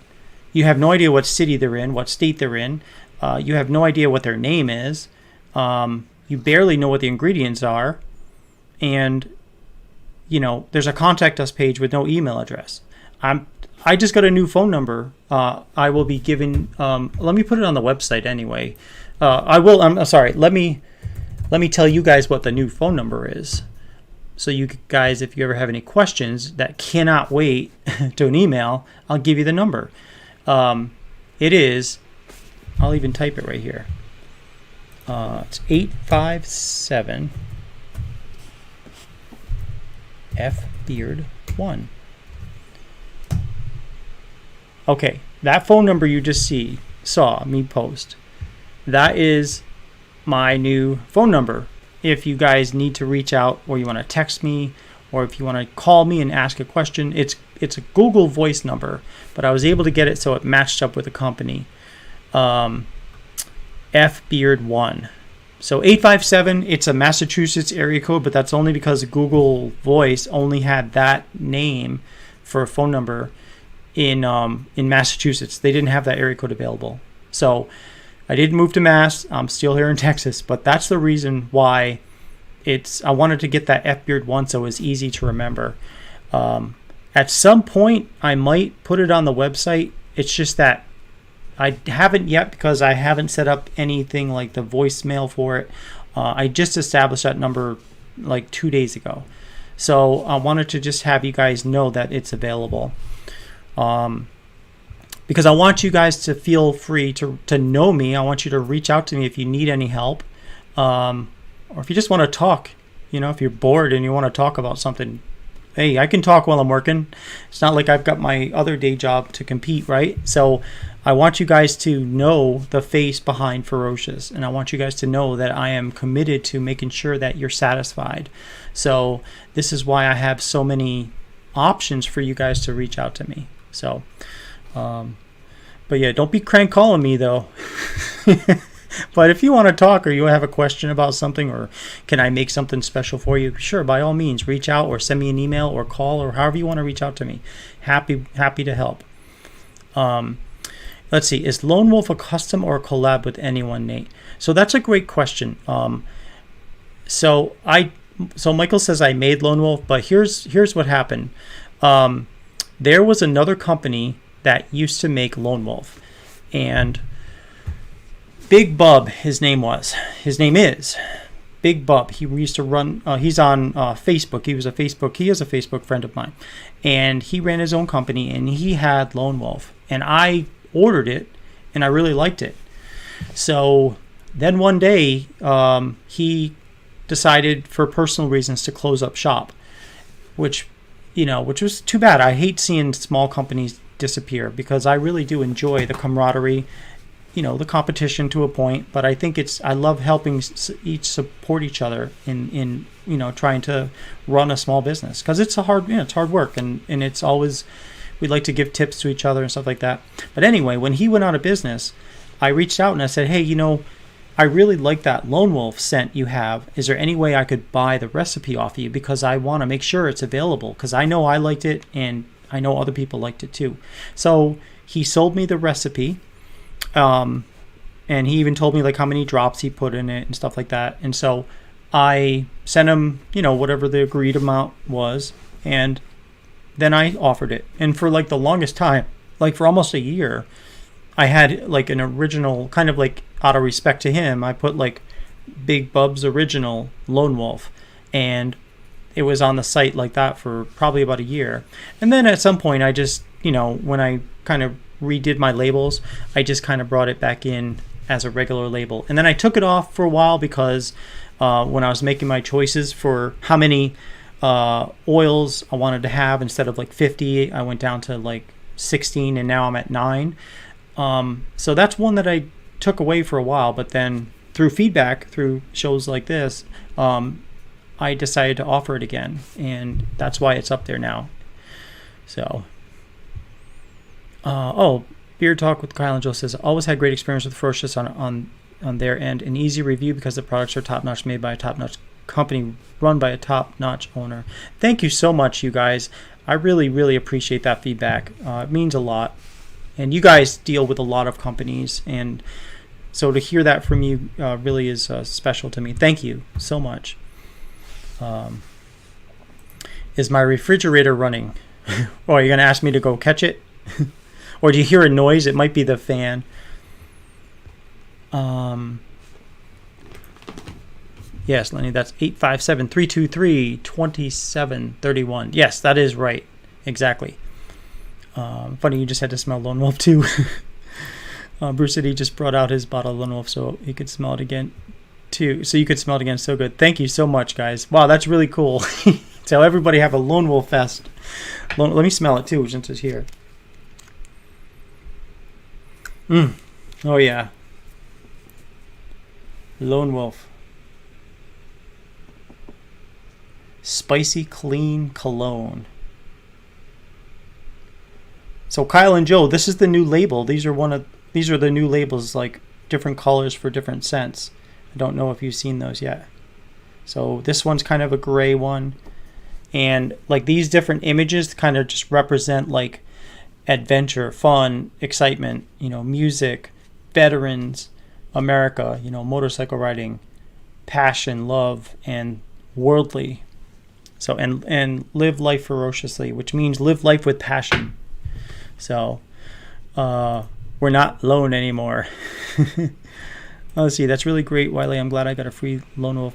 you have no idea what city they're in, what state they're in. You have no idea what their name is. You barely know what the ingredients are. And, there's a contact us page with no email address. I just got a new phone number. I will be giving, let me put it on the website anyway. I'm sorry. Let me tell you guys what the new phone number is. So you guys, if you ever have any questions that cannot wait to an email, I'll give you the number. It is, I'll even type it right here. It's 857 FBeard1. Okay, that phone number you just saw me post, that is my new phone number. If you guys need to reach out, or you want to text me, or if you want to call me and ask a question, it's a Google Voice number, but I was able to get it so it matched up with the company. FBeard1. So 857, it's a Massachusetts area code, but that's only because Google Voice only had that name for a phone number in Massachusetts. They didn't have that area code available. So I didn't move to Mass. I'm still here in Texas, but that's the reason why I wanted to get that FBeard1 so it was easy to remember. At some point, I might put it on the website. It's just that I haven't yet because I haven't set up anything like the voicemail for it. I just established that number like 2 days ago. So I wanted to just have you guys know that it's available. Because I want you guys to feel free to know me. I want you to reach out to me if you need any help. Or if you just want to talk. If you're bored and you want to talk about something, hey, I can talk while I'm working. It's not like I've got my other day job to compete, right? So I want you guys to know the face behind Ferocious, and I want you guys to know that I am committed to making sure that you're satisfied. So this is why I have so many options for you guys to reach out to me. So, but yeah, don't be crank calling me though. But if you want to talk or you have a question about something, or can I make something special for you, sure, by all means, reach out or send me an email or call or however you want to reach out to me. Happy to help. Let's see. Is Lone Wolf a custom or a collab with anyone, Nate? So that's a great question. So Michael says I made Lone Wolf, but here's what happened. There was another company that used to make Lone Wolf, and Big Bub, his name is Big Bub. He used to run, he's on Facebook. He is a Facebook friend of mine. And he ran his own company, and he had Lone Wolf. And I ordered it, and I really liked it. So then one day, he decided for personal reasons to close up shop, which was too bad. I hate seeing small companies disappear because I really do enjoy the camaraderie, the competition to a point, but I think I love helping each support each other in trying to run a small business, because it's hard work, and it's always, we like to give tips to each other and stuff like that. But anyway, when he went out of business, I reached out and I said, hey, I really like that Lone Wolf scent you have. Is there any way I could buy the recipe off of you? Because I want to make sure it's available, because I know I liked it and I know other people liked it too. So he sold me the recipe. And he even told me like how many drops he put in it and stuff like that. And so I sent him, whatever the agreed amount was. And then I offered it. And for like the longest time, like for almost a year, I had like an original, kind of like out of respect to him, I put like Big Bub's original Lone Wolf. And it was on the site like that for probably about a year. And then at some point I just, when I kind of redid my labels, I just kind of brought it back in as a regular label. And then I took it off for a while because when I was making my choices for how many oils I wanted to have, instead of like 50, I went down to like 16, and now I'm at 9. So that's one that I took away for a while, but then through feedback, through shows like this, I decided to offer it again, and that's why it's up there now. So Beard Talk with Kyle and Joe says, always had great experience with Ferocious on their end. An easy review because the products are top-notch, made by a top-notch company, run by a top-notch owner. Thank you so much, you guys. I really, really appreciate that feedback. It means a lot. And you guys deal with a lot of companies, and so to hear that from you really is special to me. Thank you so much. Is my refrigerator running? Oh, are you going to ask me to go catch it? Or do you hear a noise? It might be the fan. Yes, Lenny, that's 857-323-2731. Yes, that is right. Exactly. Funny, you just had to smell Lone Wolf too. Bruce said he just brought out his bottle of Lone Wolf so he could smell it again too. So you could smell it again. So good. Thank you so much, guys. Wow, that's really cool. So everybody have a Lone Wolf fest. Let me smell it too, since it's here. Oh yeah. Lone Wolf. Spicy clean cologne. So Kyle and Joe, this is the new label. These are the new labels, like different colors for different scents. I don't know if you've seen those yet. So this one's kind of a gray one, and like these different images kind of just represent like adventure, fun, excitement, music, veterans, America, motorcycle riding, passion, love, and worldly. So and live life ferociously, which means live life with passion. So we're not alone anymore. Let's see, that's really great, Wiley. I'm glad I got a free loan of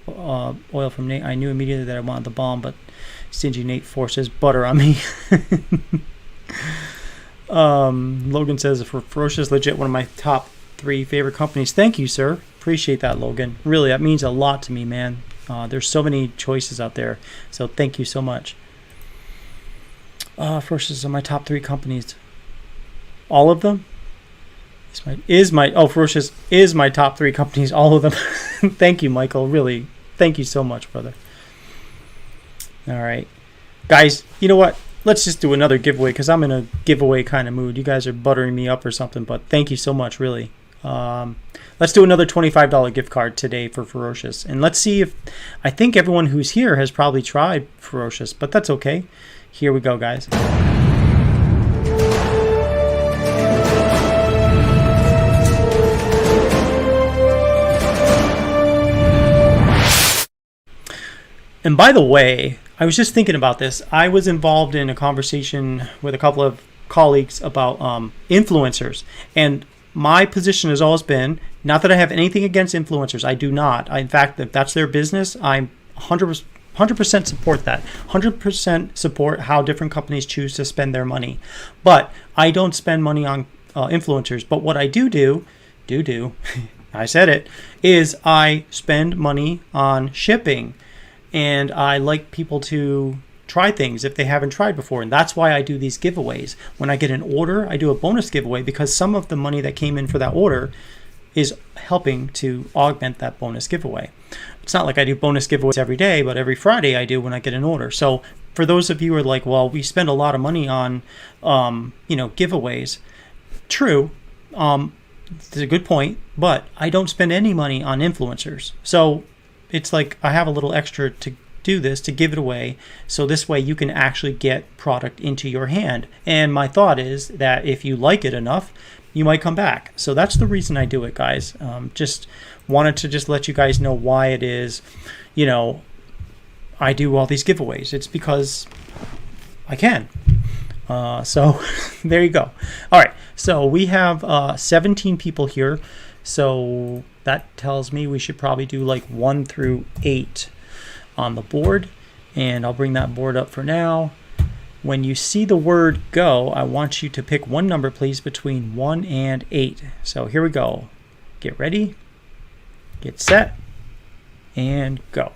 oil from Nate. I knew immediately that I wanted the Balm, but stingy Nate forced his butter on me. Logan says, for Ferocious, legit one of my top 3 favorite companies. Thank you, sir. Appreciate that, Logan. Really, that means a lot to me, man. There's so many choices out there, so thank you so much. Ferocious are my top 3 companies. All of them? Ferocious is my top 3 companies, all of them. Thank you, Michael. Really, thank you so much, brother. All right, guys, you know what? Let's just do another giveaway because I'm in a giveaway kind of mood. You guys are buttering me up or something, but thank you so much, really. Let's do another $25 gift card today for Ferocious. And let's see if, I think everyone who's here has probably tried Ferocious, but that's okay. Here we go, guys. And by the way, I was just thinking about this. I was involved in a conversation with a couple of colleagues about influencers. And my position has always been, not that I have anything against influencers. I do not. In fact, if that's their business, I'm 100% support that. 100% support how different companies choose to spend their money. But I don't spend money on influencers. But what I do, I said it, is I spend money on shipping. And I like people to try things if they haven't tried before. And that's why I do these giveaways. When I get an order, I do a bonus giveaway because some of the money that came in for that order is helping to augment that bonus giveaway. It's not like I do bonus giveaways every day, but every Friday I do when I get an order. So for those of you who are like, well, we spend a lot of money on, giveaways. True. It's a good point, but I don't spend any money on influencers. So it's like I have a little extra to do this, to give it away, so this way you can actually get product into your hand. And my thought is that if you like it enough, you might come back. So that's the reason I do it, guys. Just wanted to just let you guys know why it is, I do all these giveaways. It's because I can. So there you go. All right, so we have 17 people here. So that tells me we should probably do like 1 through 8 on the board. And I'll bring that board up for now. When you see the word go, I want you to pick one number, please, between 1 and 8. So here we go. Get ready, get set, and go.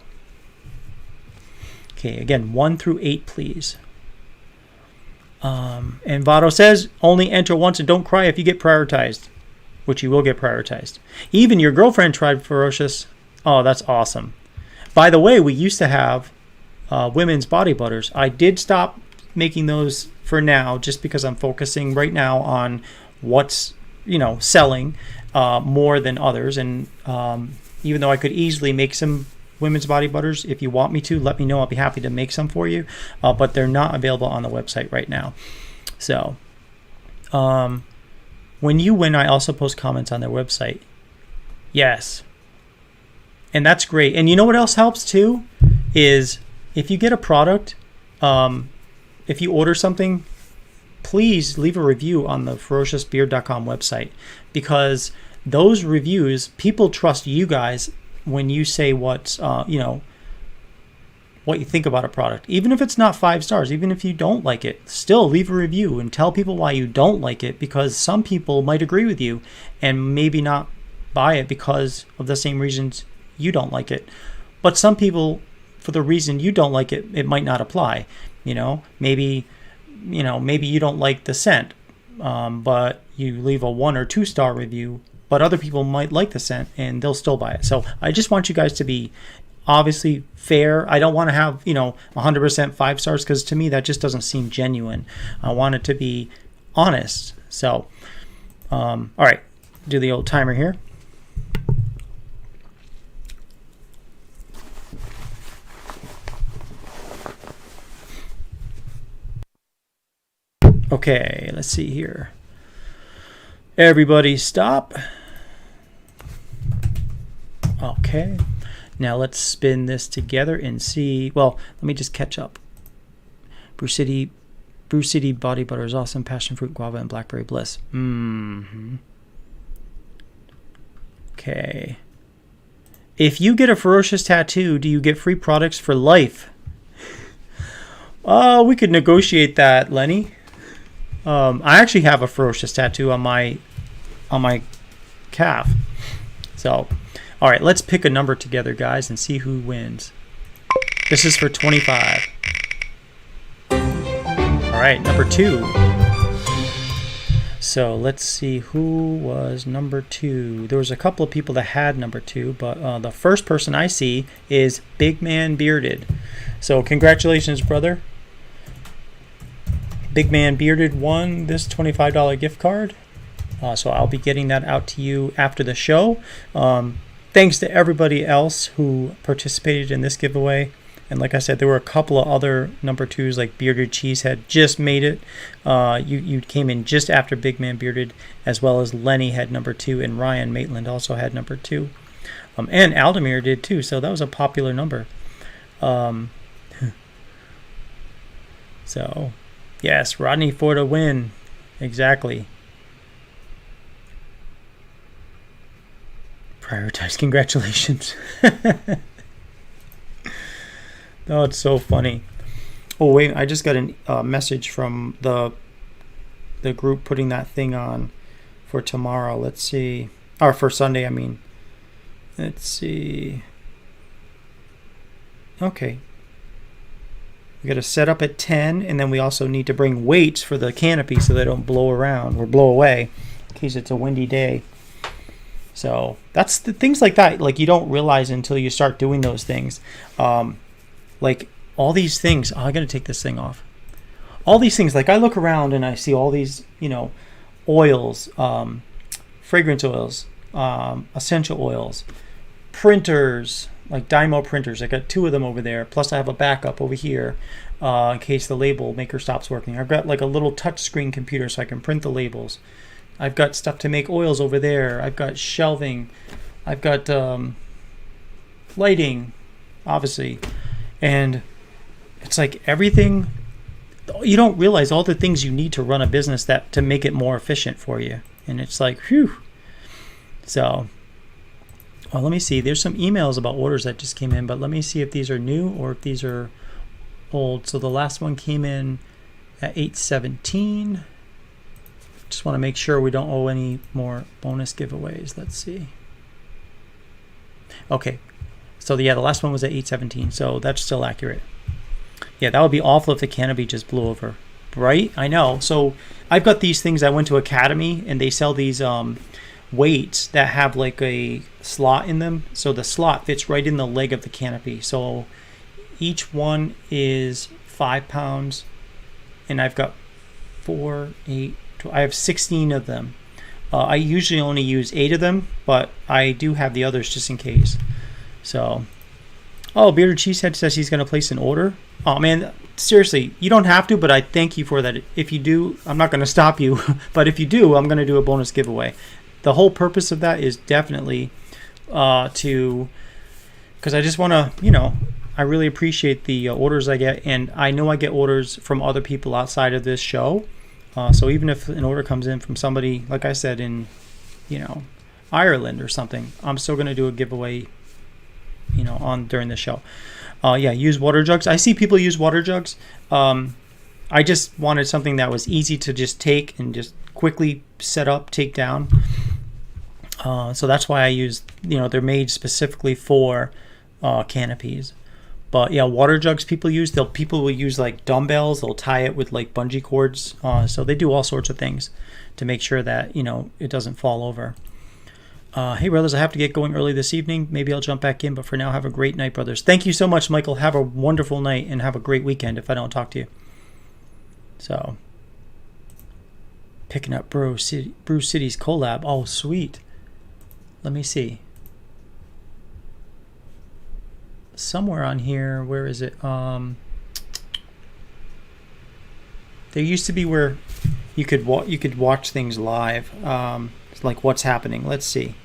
Okay, again, 1 through 8, please. And Vado says, only enter once and don't cry if you get prioritized. Which you will get prioritized. Even your girlfriend tried Ferocious. Oh, that's awesome. By the way, we used to have women's body butters. I did stop making those for now just because I'm focusing right now on what's, selling more than others. And even though I could easily make some women's body butters, if you want me to, let me know. I'll be happy to make some for you. But they're not available on the website right now. So, when you win, I also post comments on their website. Yes. And that's great. And you know what else helps too? Is if you get a product, if you order something, please leave a review on the ferociousbeard.com website. Because those reviews, people trust you guys when you say what's, what you think about a product. Even if it's not 5 stars, even if you don't like it, still leave a review and tell people why you don't like it, because some people might agree with you and maybe not buy it because of the same reasons you don't like it. But some people, for the reason you don't like it, it might not apply. Maybe you don't like the scent, but you leave a 1 or 2 star review, but other people might like the scent and they'll still buy it. So I just want you guys to be obviously fair. I don't want to have 100% 5 stars, because to me that just doesn't seem genuine. I want it to be honest. So all right, do the old timer here. Okay, let's see here. Everybody stop. Okay. Now let's spin this together and see. Well, let me just catch up. Brew City Body Butter is awesome. Passion fruit, guava, and blackberry bliss. Okay. If you get a Ferocious tattoo, do you get free products for life? We could negotiate that, Lenny. I actually have a Ferocious tattoo on my calf. So, all right, let's pick a number together, guys, and see who wins. This is for 25. All right, number 2. So let's see who was number 2. There was a couple of people that had number 2, but the first person I see is Big Man Bearded. So congratulations, brother. Big Man Bearded won this $25 gift card. So I'll be getting that out to you after the show. Thanks to everybody else who participated in this giveaway. And like I said, there were a couple of other number 2s, like Bearded Cheesehead just made it. You came in just after Big Man Bearded, as well as Lenny had number 2, and Ryan Maitland also had number 2. And Aldemir did too, so that was a popular number. So, yes, Rodney for the win. Exactly. Prioritize. Congratulations. Oh, it's so funny. Oh, wait, I just got a message from the group putting that thing on for tomorrow. Let's see. Or for Sunday, I mean. Let's see. Okay. We got to set up at 10, and then we also need to bring weights for the canopy so they don't blow around or blow away in case it's a windy day. So that's the things like that. Like you don't realize until you start doing those things. Like all these things. Oh, I got to take this thing off. All these things. Like I look around and I see all these, oils, fragrance oils, essential oils, printers, like Dymo printers. I got 2 of them over there. Plus I have a backup over here in case the label maker stops working. I've got like a little touch screen computer so I can print the labels. I've got stuff to make oils over there. I've got shelving. I've got lighting, obviously. And it's like everything, you don't realize all the things you need to run a business that to make it more efficient for you. And it's like, whew. So, well, let me see. There's some emails about orders that just came in, but let me see if these are new or if these are old. So the last one came in at 8/17. Just want to make sure we don't owe any more bonus giveaways. Let's see. Okay. So yeah, the last one was at 8/17, so that's still accurate. Yeah, that would be awful if the canopy just blew over, right? I know. So I've got these things. I went to Academy, and they sell these weights that have like a slot in them. So the slot fits right in the leg of the canopy. So each one is 5 pounds, and I've got 4, 8, 12. I have 16 of them. I usually only use 8 of them, but I do have the others just in case. So, oh, Bearded Cheesehead says he's going to place an order. Oh, man, seriously, you don't have to, but I thank you for that. If you do, I'm not going to stop you. But if you do, I'm going to do a bonus giveaway. The whole purpose of that is definitely because I just want to, I really appreciate the orders I get. And I know I get orders from other people outside of this show. So even if an order comes in from somebody, like I said, in, Ireland or something, I'm still going to do a giveaway on during the show. Yeah, use water jugs. I see people use water jugs. I just wanted something that was easy to just take and just quickly set up, take down. So that's why I use, they're made specifically for canopies. But yeah, water jugs people use. People will use like dumbbells. They'll tie it with like bungee cords. So they do all sorts of things to make sure that, it doesn't fall over. Hey, brothers, I have to get going early this evening. Maybe I'll jump back in, but for now, have a great night, brothers. Thank you so much, Michael. Have a wonderful night and have a great weekend if I don't talk to you. So, picking up Brew City's collab. Oh, sweet. Let me see. Somewhere on here, where is it? There used to be where you could watch things live. Like what's happening. Let's see.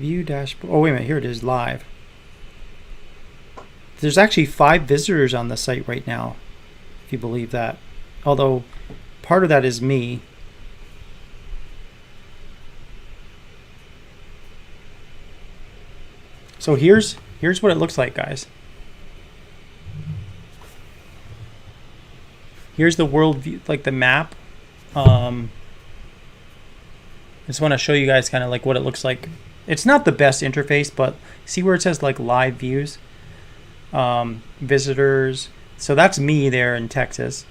View dashboard. Oh, wait a minute. Here it is, live. There's actually 5 visitors on the site right now, if you believe that. Although part of that is me. So here's what it looks like, guys. Here's the world view, like the map. I just want to show you guys kind of like what it looks like. It's not the best interface, but see where it says like live views, visitors. So that's me there in Texas,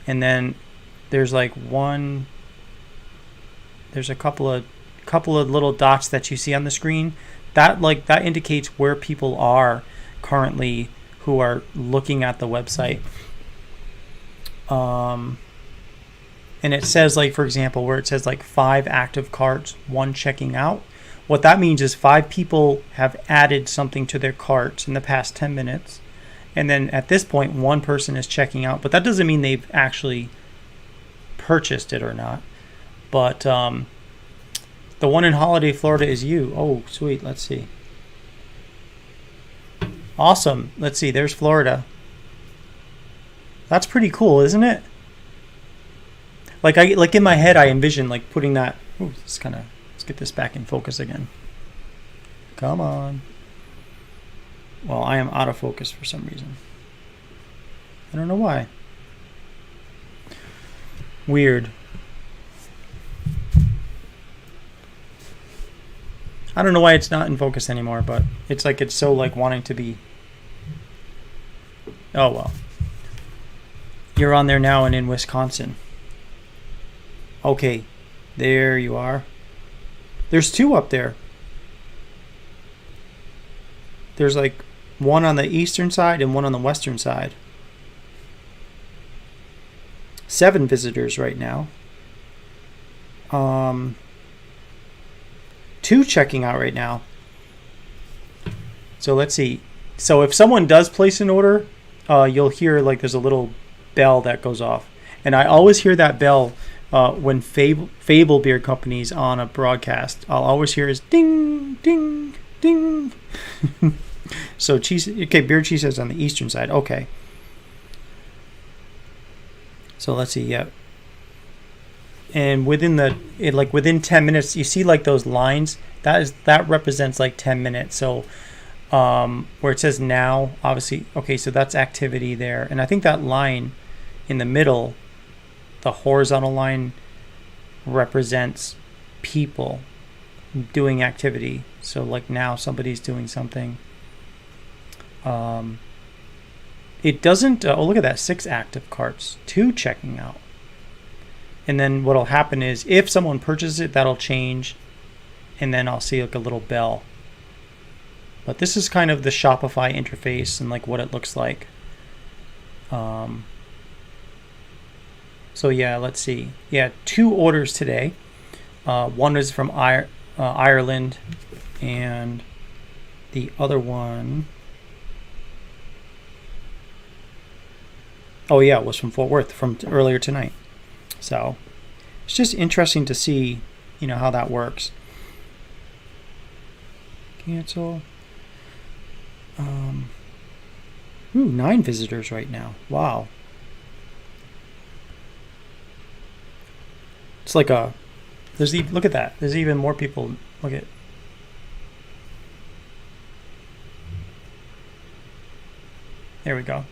and then there's like there's a couple of little dots that you see on the screen. That indicates where people are currently who are looking at the website. And it says, like, for example, where it says like 5 active carts, 1 checking out. What that means is 5 people have added something to their carts in the past 10 minutes. And then at this point, 1 person is checking out. But that doesn't mean they've actually purchased it or not. But the one in Holiday, Florida is you. Oh, sweet. Let's see. Awesome. Let's see. There's Florida. That's pretty cool, isn't it? Like in my head, I envision like putting that. Ooh, let's get this back in focus again. Come on. Well, I am out of focus for some reason. I don't know why. Weird. I don't know why it's not in focus anymore, but it's like it's so like wanting to be. Oh well. You're on there now and in Wisconsin. Okay, there you are. There's 2 up there. There's like 1 on the eastern side and 1 on the western side. 7 visitors right now. 2 checking out right now. So let's see. So if someone does place an order, you'll hear like there's a little bell that goes off. And I always hear that bell when Fable Beard Company's on a broadcast. I'll always hear is ding, ding, ding. So cheese. Okay, Beard Cheese is on the eastern side. Okay. So let's see. Yeah. And within 10 minutes, you see like those lines. That represents like 10 minutes. So where it says now, obviously. Okay, so that's activity there, and I think that line in the middle, the horizontal line, represents people doing activity. So like now somebody's doing something. It doesn't. Oh, look at that! 6 active carts, 2 checking out. And then what'll happen is if someone purchases it, that'll change, and then I'll see like a little bell. But this is kind of the Shopify interface and like what it looks like. So yeah, let's see. Yeah, 2 orders today. One is from Ireland, and the other one. Oh yeah, it was from Fort Worth from earlier tonight. So it's just interesting to see, how that works. Cancel. 9 visitors right now. Wow. It's like look at that. There's even more people. Look at. There we go.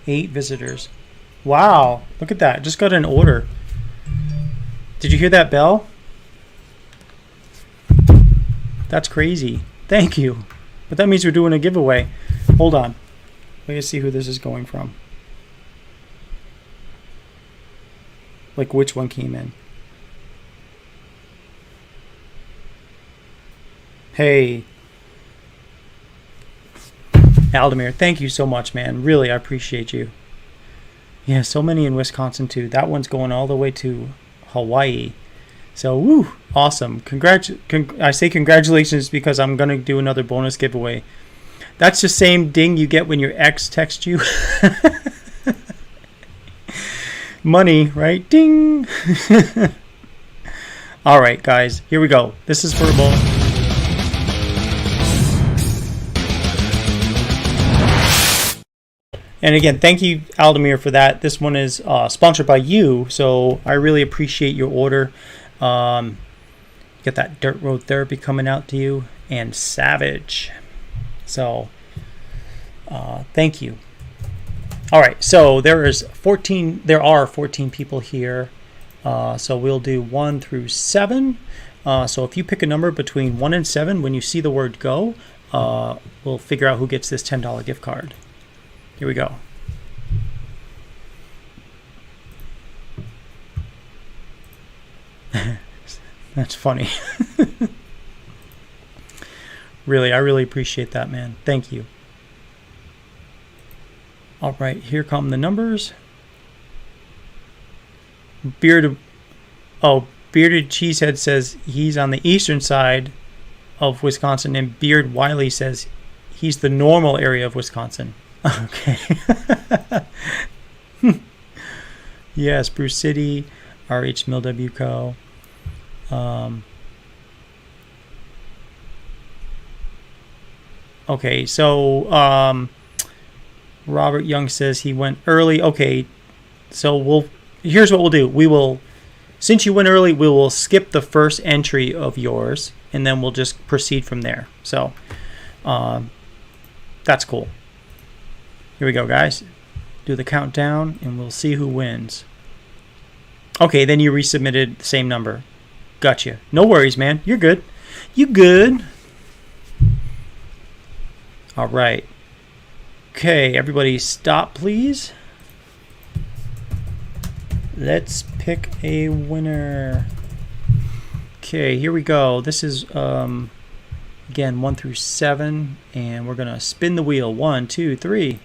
Eight visitors. Wow. Look at that. Just got an order. Did you hear that bell? That's crazy. Thank you. But that means we're doing a giveaway. Hold on. Let me see who this is going from. Like which one came in. Hey. Aldemir, thank you so much, man. Really, I appreciate you. Yeah, so many in Wisconsin too. That one's going all the way to Hawaii. So, woo, awesome. I say congratulations because I'm going to do another bonus giveaway. That's the same ding you get when your ex texts you. Money, right? Ding. All right, guys, here we go. This is for a ball. And again, thank you, Aldemir, for that. This one is sponsored by you, so I really appreciate your order. Get that Dirt Road Therapy coming out to you, and Savage. So, thank you. All right, so there are 14 people here. So we'll do 1 through 7. So if you pick a number between 1 and 7, when you see the word go, we'll figure out who gets this $10 gift card. Here we go. That's funny. Really, I really appreciate that, man. Thank you. All right, here come the numbers. Bearded Cheesehead says he's on the eastern side of Wisconsin, and Beard Wiley says he's the normal area of Wisconsin. Okay. Yes, Bruce City, RH Mill W Co. Okay, so Robert Young says he went early. Okay, so here's what we'll do. Since you went early, we will skip the first entry of yours, and then we'll just proceed from there. So that's cool. Here we go, guys. Do the countdown, and we'll see who wins. Okay, then you resubmitted the same number. Gotcha. No worries, man. You're good. You good. All right. Okay, everybody stop, please. Let's pick a winner. Okay, here we go. This is, again, 1 through 7, and we're going to spin the wheel. 1, 2, 3.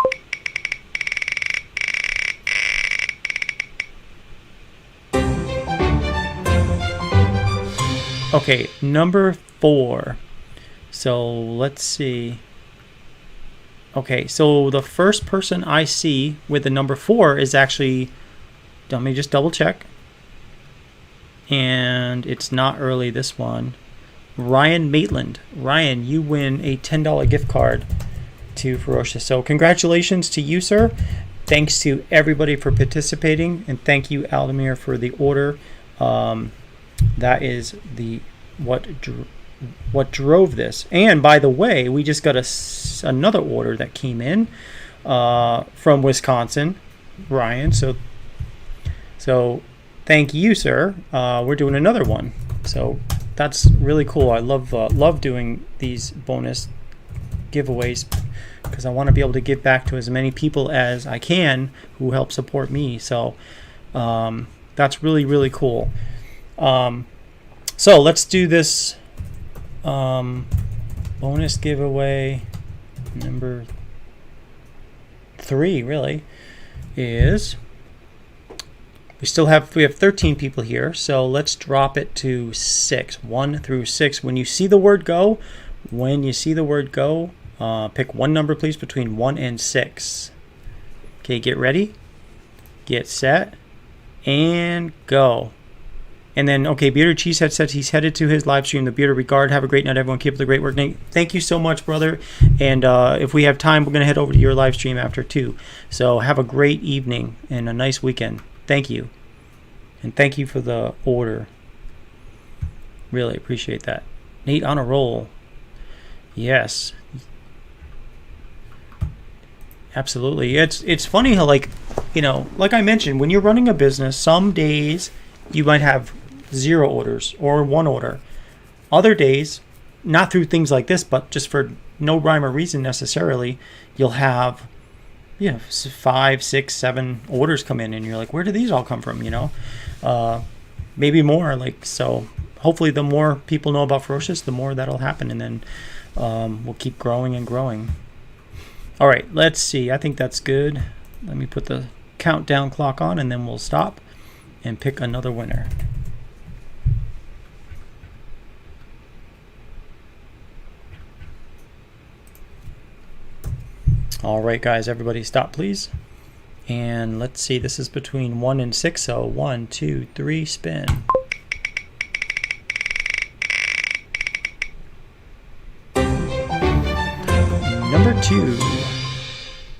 Okay, number 4. So let's see. Okay, so the first person I see with the number 4 is actually, let me just double check. And it's not early, this one. Ryan Maitland. Ryan, you win a $10 gift card to Ferocious. So congratulations to you, sir. Thanks to everybody for participating, and thank you, Aldemir, for the order. That is what drove this. And by the way, we just got another order that came in from Wisconsin, Ryan. So thank you, sir. We're doing another one. So that's really cool. I love doing these bonus giveaways because I want to be able to give back to as many people as I can who help support me. So that's really, really cool. So let's do this bonus giveaway. Number 3 really is, we have 13 people here, so let's drop it to 6. 1 through 6. When you see the word go, pick one number, please, between 1 and 6. Okay, get ready, get set, and go. And then, okay, Bearded Cheesehead says he's headed to his live stream. The Bearded regard. Have a great night, everyone. Keep up the great work. Nate, thank you so much, brother. And if we have time, we're going to head over to your live stream after too. So have a great evening and a nice weekend. Thank you. And thank you for the order. Really appreciate that. Nate on a roll. Yes. Absolutely. It's funny how, like I mentioned, when you're running a business, some days you might have 0 orders or 1 order. Other days, not through things like this, but just for no rhyme or reason necessarily, you'll have 5, 6, 7 orders come in, and you're like, where do these all come from? Maybe more. So hopefully the more people know about Ferocious, the more that'll happen, and then we'll keep growing and growing. All right, let's see. I think that's good. Let me put the countdown clock on, and then we'll stop and pick another winner. All right, guys, everybody stop, please. And let's see, this is between 1 and 6, so 1, 2, 3, spin. two.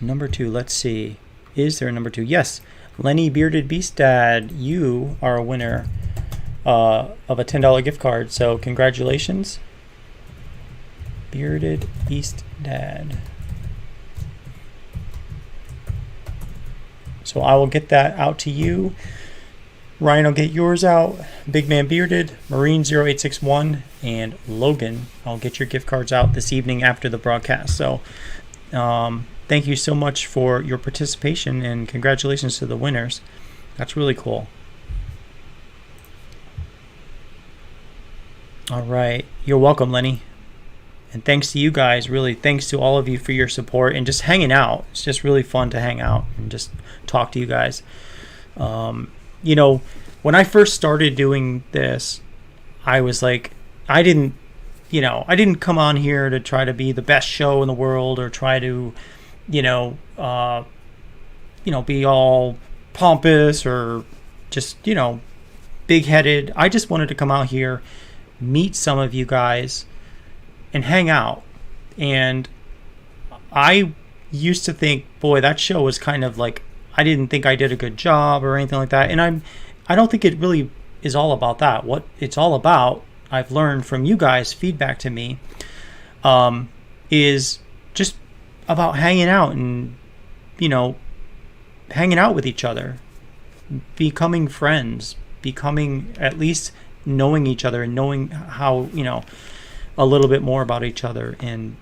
Number two, let's see. Is there a number two? Yes. Lenny Bearded Beast Dad, you are a winner of a $10 gift card. So congratulations. Bearded Beast Dad. So I will get that out to you. Ryan will get yours out. Big Man Bearded, Marine0861, and Logan, I'll get your gift cards out this evening after the broadcast. So thank you so much for your participation, and congratulations to the winners. That's really cool. All right. You're welcome, Lenny. And thanks to you guys, really, thanks to all of you for your support and just hanging out. It's just really fun to hang out and just talk to you guys. You know, when I first started doing this, I was like, I didn't come on here to try to be the best show in the world or try to, be all pompous or just, big-headed. I just wanted to come out here, meet some of you guys, and hang out. And I used to think, boy, that show was kind of like, I didn't think I did a good job or anything like that. And I don't think it really is all about that. What it's all about, I've learned from you guys, feedback to me, is just about hanging out and, hanging out with each other, becoming friends, becoming at least knowing each other and knowing how, a little bit more about each other and,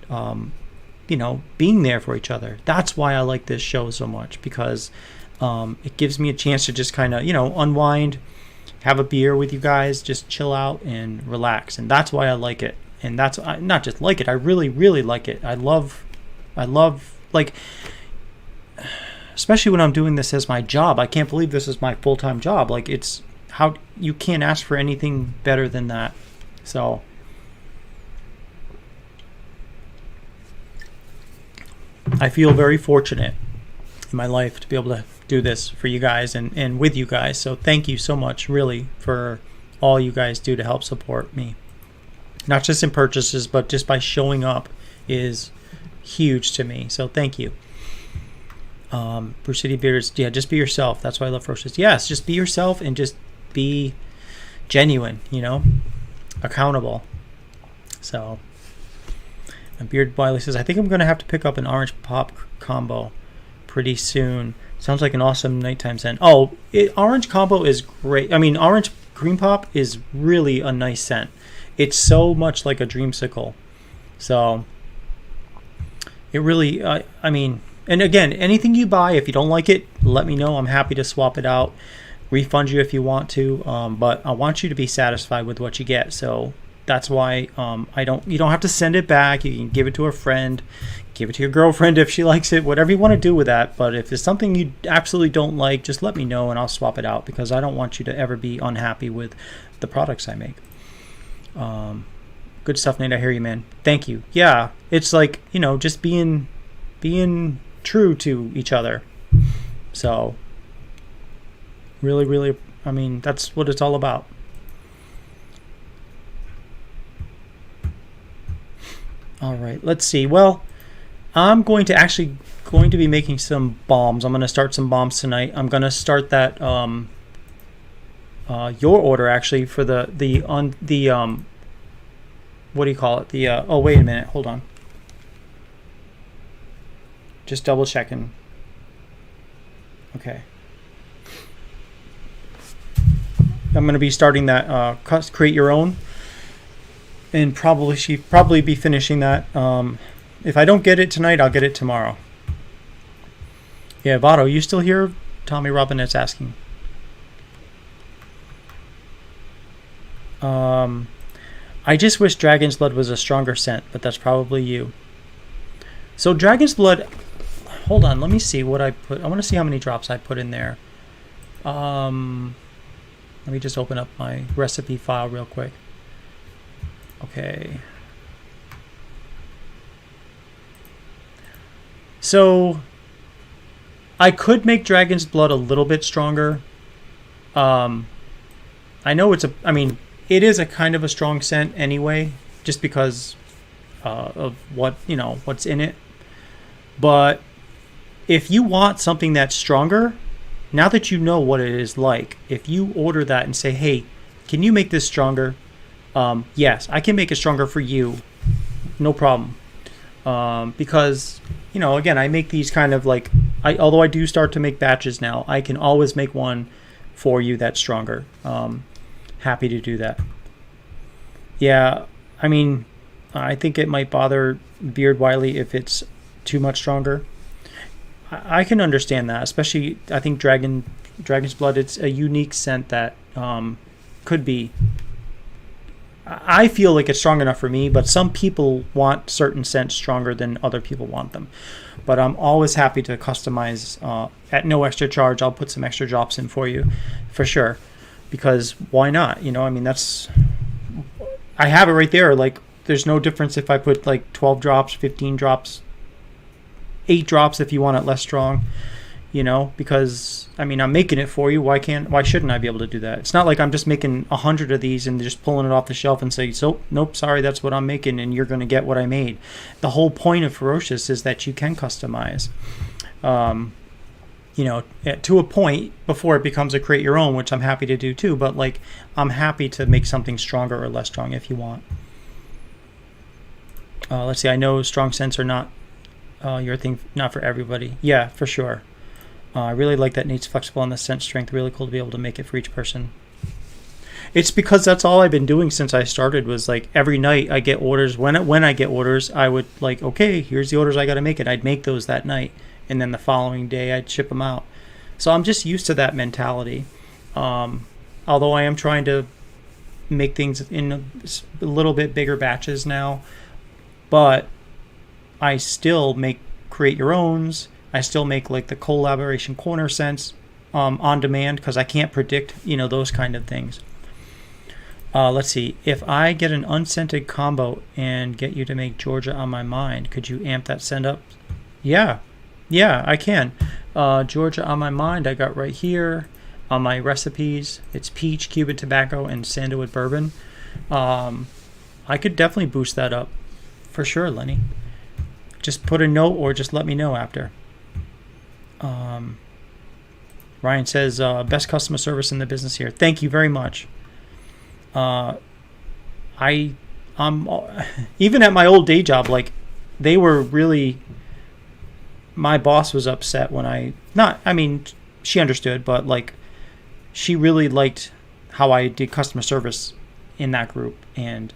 being there for each other. That's why I like this show so much, because it gives me a chance to just kind of, unwind, have a beer with you guys, just chill out and relax. And that's why I like it. And that's not just like it. I really, really like it. I love, like, especially when I'm doing this as my job. I can't believe this is my full-time job. Like, it's how you can't ask for anything better than that. So I feel very fortunate in my life to be able to do this for you guys and with you guys. So thank you so much, really, for all you guys do to help support me. Not just in purchases, but just by showing up is huge to me. So thank you. Bruce City Beards, yeah, just be yourself. That's why I love Ferocious. Yes, just be yourself and just be genuine, accountable. So, and Beard Wiley says, I think I'm going to have to pick up an orange pop combo pretty soon. Sounds like an awesome nighttime scent. Oh, orange combo is great. I mean, orange green pop is really a nice scent. It's so much like a dreamsicle. So, it really, I mean, and again, anything you buy, if you don't like it, let me know. I'm happy to swap it out, refund you if you want to. But I want you to be satisfied with what you get. So that's why you don't have to send it back. You can give it to a friend, give it to your girlfriend if she likes it, whatever you want to do with that. But if it's something you absolutely don't like, just let me know and I'll swap it out, because I don't want you to ever be unhappy with the products I make. Good stuff, Nate. I hear you, man. Thank you. Yeah, it's like, just being true to each other. So really, really, I mean, that's what it's all about. All right, let's see. Well, I'm going to be making some balms. I'm going to start some balms tonight. I'm going to start that your order actually for the what do you call it? Oh, wait a minute. Hold on. Just double checking. Okay. I'm going to be starting that create your own, and probably be finishing that. If I don't get it tonight, I'll get it tomorrow. Yeah, Votto, you still here? Tommy Robinette's asking. I just wish Dragon's Blood was a stronger scent, but that's probably you. So Dragon's Blood, hold on, let me see what I put. I want to see how many drops I put in there. Let me just open up my recipe file real quick. Okay. So I could make Dragon's Blood a little bit stronger. I know it is a kind of a strong scent anyway, just because of what's in it. But if you want something that's stronger, now that you know what it is like, if you order that and say, hey, can you make this stronger? Yes, I can make it stronger for you. No problem. Because, again, I make these kind of like, although I do start to make batches now, I can always make one for you that's stronger. Happy to do that. Yeah, I mean, I think it might bother Beard Wiley if it's too much stronger. I can understand that, especially I think Dragon's Blood, it's a unique scent that could be. I feel like it's strong enough for me, but some people want certain scents stronger than other people want them. But I'm always happy to customize at no extra charge. I'll put some extra drops in for you, for sure, because why not? I mean, I have it right there. Like, there's no difference if I put like 12 drops, 15 drops, 8 drops if you want it less strong, because I mean, I'm making it for you. Why shouldn't I be able to do that? It's not like I'm just making 100 of these and just pulling it off the shelf and say, so nope, sorry, that's what I'm making and you're going to get what I made. The whole point of Ferocious is that you can customize, to a point before it becomes a create your own, which I'm happy to do too. But like, I'm happy to make something stronger or less strong if you want. Let's see. I know strong scents are not your thing, not for everybody. Yeah, for sure. I really like that Nate's flexible on the scent strength. Really cool to be able to make it for each person. It's because that's all I've been doing since I started, was like every night I get orders. When I get orders, I would like, okay, here's the orders I got to make it. I'd make those that night, and then the following day I'd ship them out. So I'm just used to that mentality. Although I am trying to make things in a little bit bigger batches now, but I still make create your owns. I still make like the collaboration corner scents on demand, because I can't predict, those kind of things. Let's see. If I get an unscented combo and get you to make Georgia on My Mind, could you amp that scent up? Yeah, I can. Georgia on My Mind, I got right here on my recipes. It's peach, Cuban tobacco, and sandalwood bourbon. I could definitely boost that up for sure, Lenny. Just put a note or just let me know after. Ryan says, best customer service in the business here. Thank you very much. I'm even at my old day job, like, they were really, my boss was upset when she understood, but like, she really liked how I did customer service in that group. And,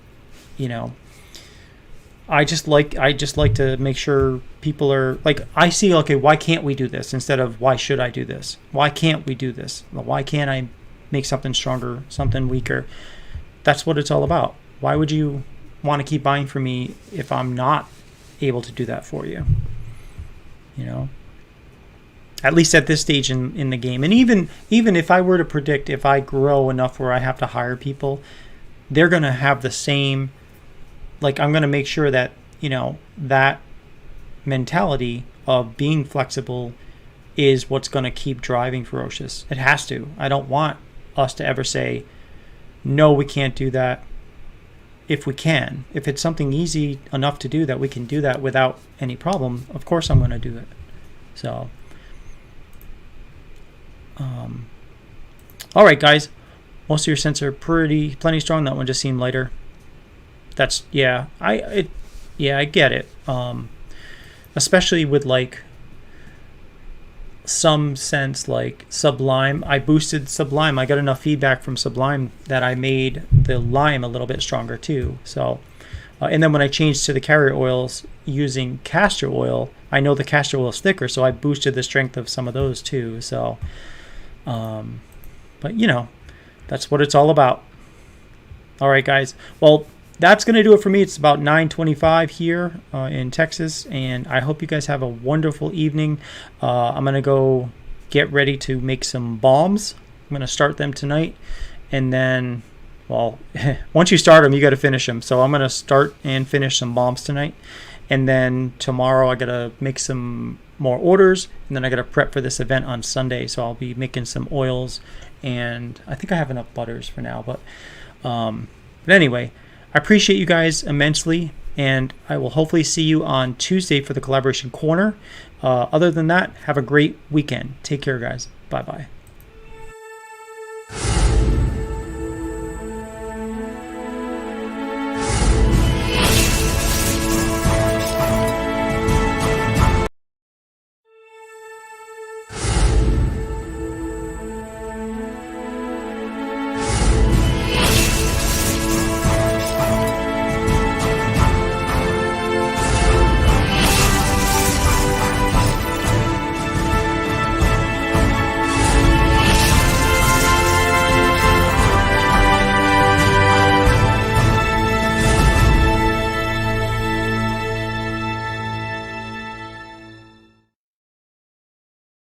I just like to make sure people are like, I see, okay, why can't we do this instead of why should I do this? Why can't we do this? Why can't I make something stronger, something weaker? That's what it's all about. Why would you want to keep buying from me if I'm not able to do that for you? At least at this stage in the game. And even if I were to predict, if I grow enough where I have to hire people, they're going to have the same, like, I'm going to make sure that, that mentality of being flexible is what's going to keep driving Ferocious. It has to. I don't want us to ever say, no, we can't do that. If we can, if it's something easy enough to do that we can do that without any problem, of course I'm going to do it. So, all right, guys. Most of your scents are plenty strong. That one just seemed lighter. I get it. Especially with like some scents like Sublime. I boosted Sublime. I got enough feedback from Sublime that I made the lime a little bit stronger too. So, and then when I changed to the carrier oils using castor oil, I know the castor oil is thicker, so I boosted the strength of some of those too. So, but that's what it's all about. All right, guys. Well, that's going to do it for me. It's about 9:25 here in Texas, and I hope you guys have a wonderful evening. I'm going to go get ready to make some balms. I'm going to start them tonight, and then, well, once you start them, you got to finish them. So I'm going to start and finish some balms tonight, and then tomorrow I got to make some more orders, and then I got to prep for this event on Sunday. So I'll be making some oils, and I think I have enough butters for now. But anyway. I appreciate you guys immensely. and I will hopefully see you on Tuesday for the Collaboration Corner. Other than that, have a great weekend. Take care, guys. Bye-bye.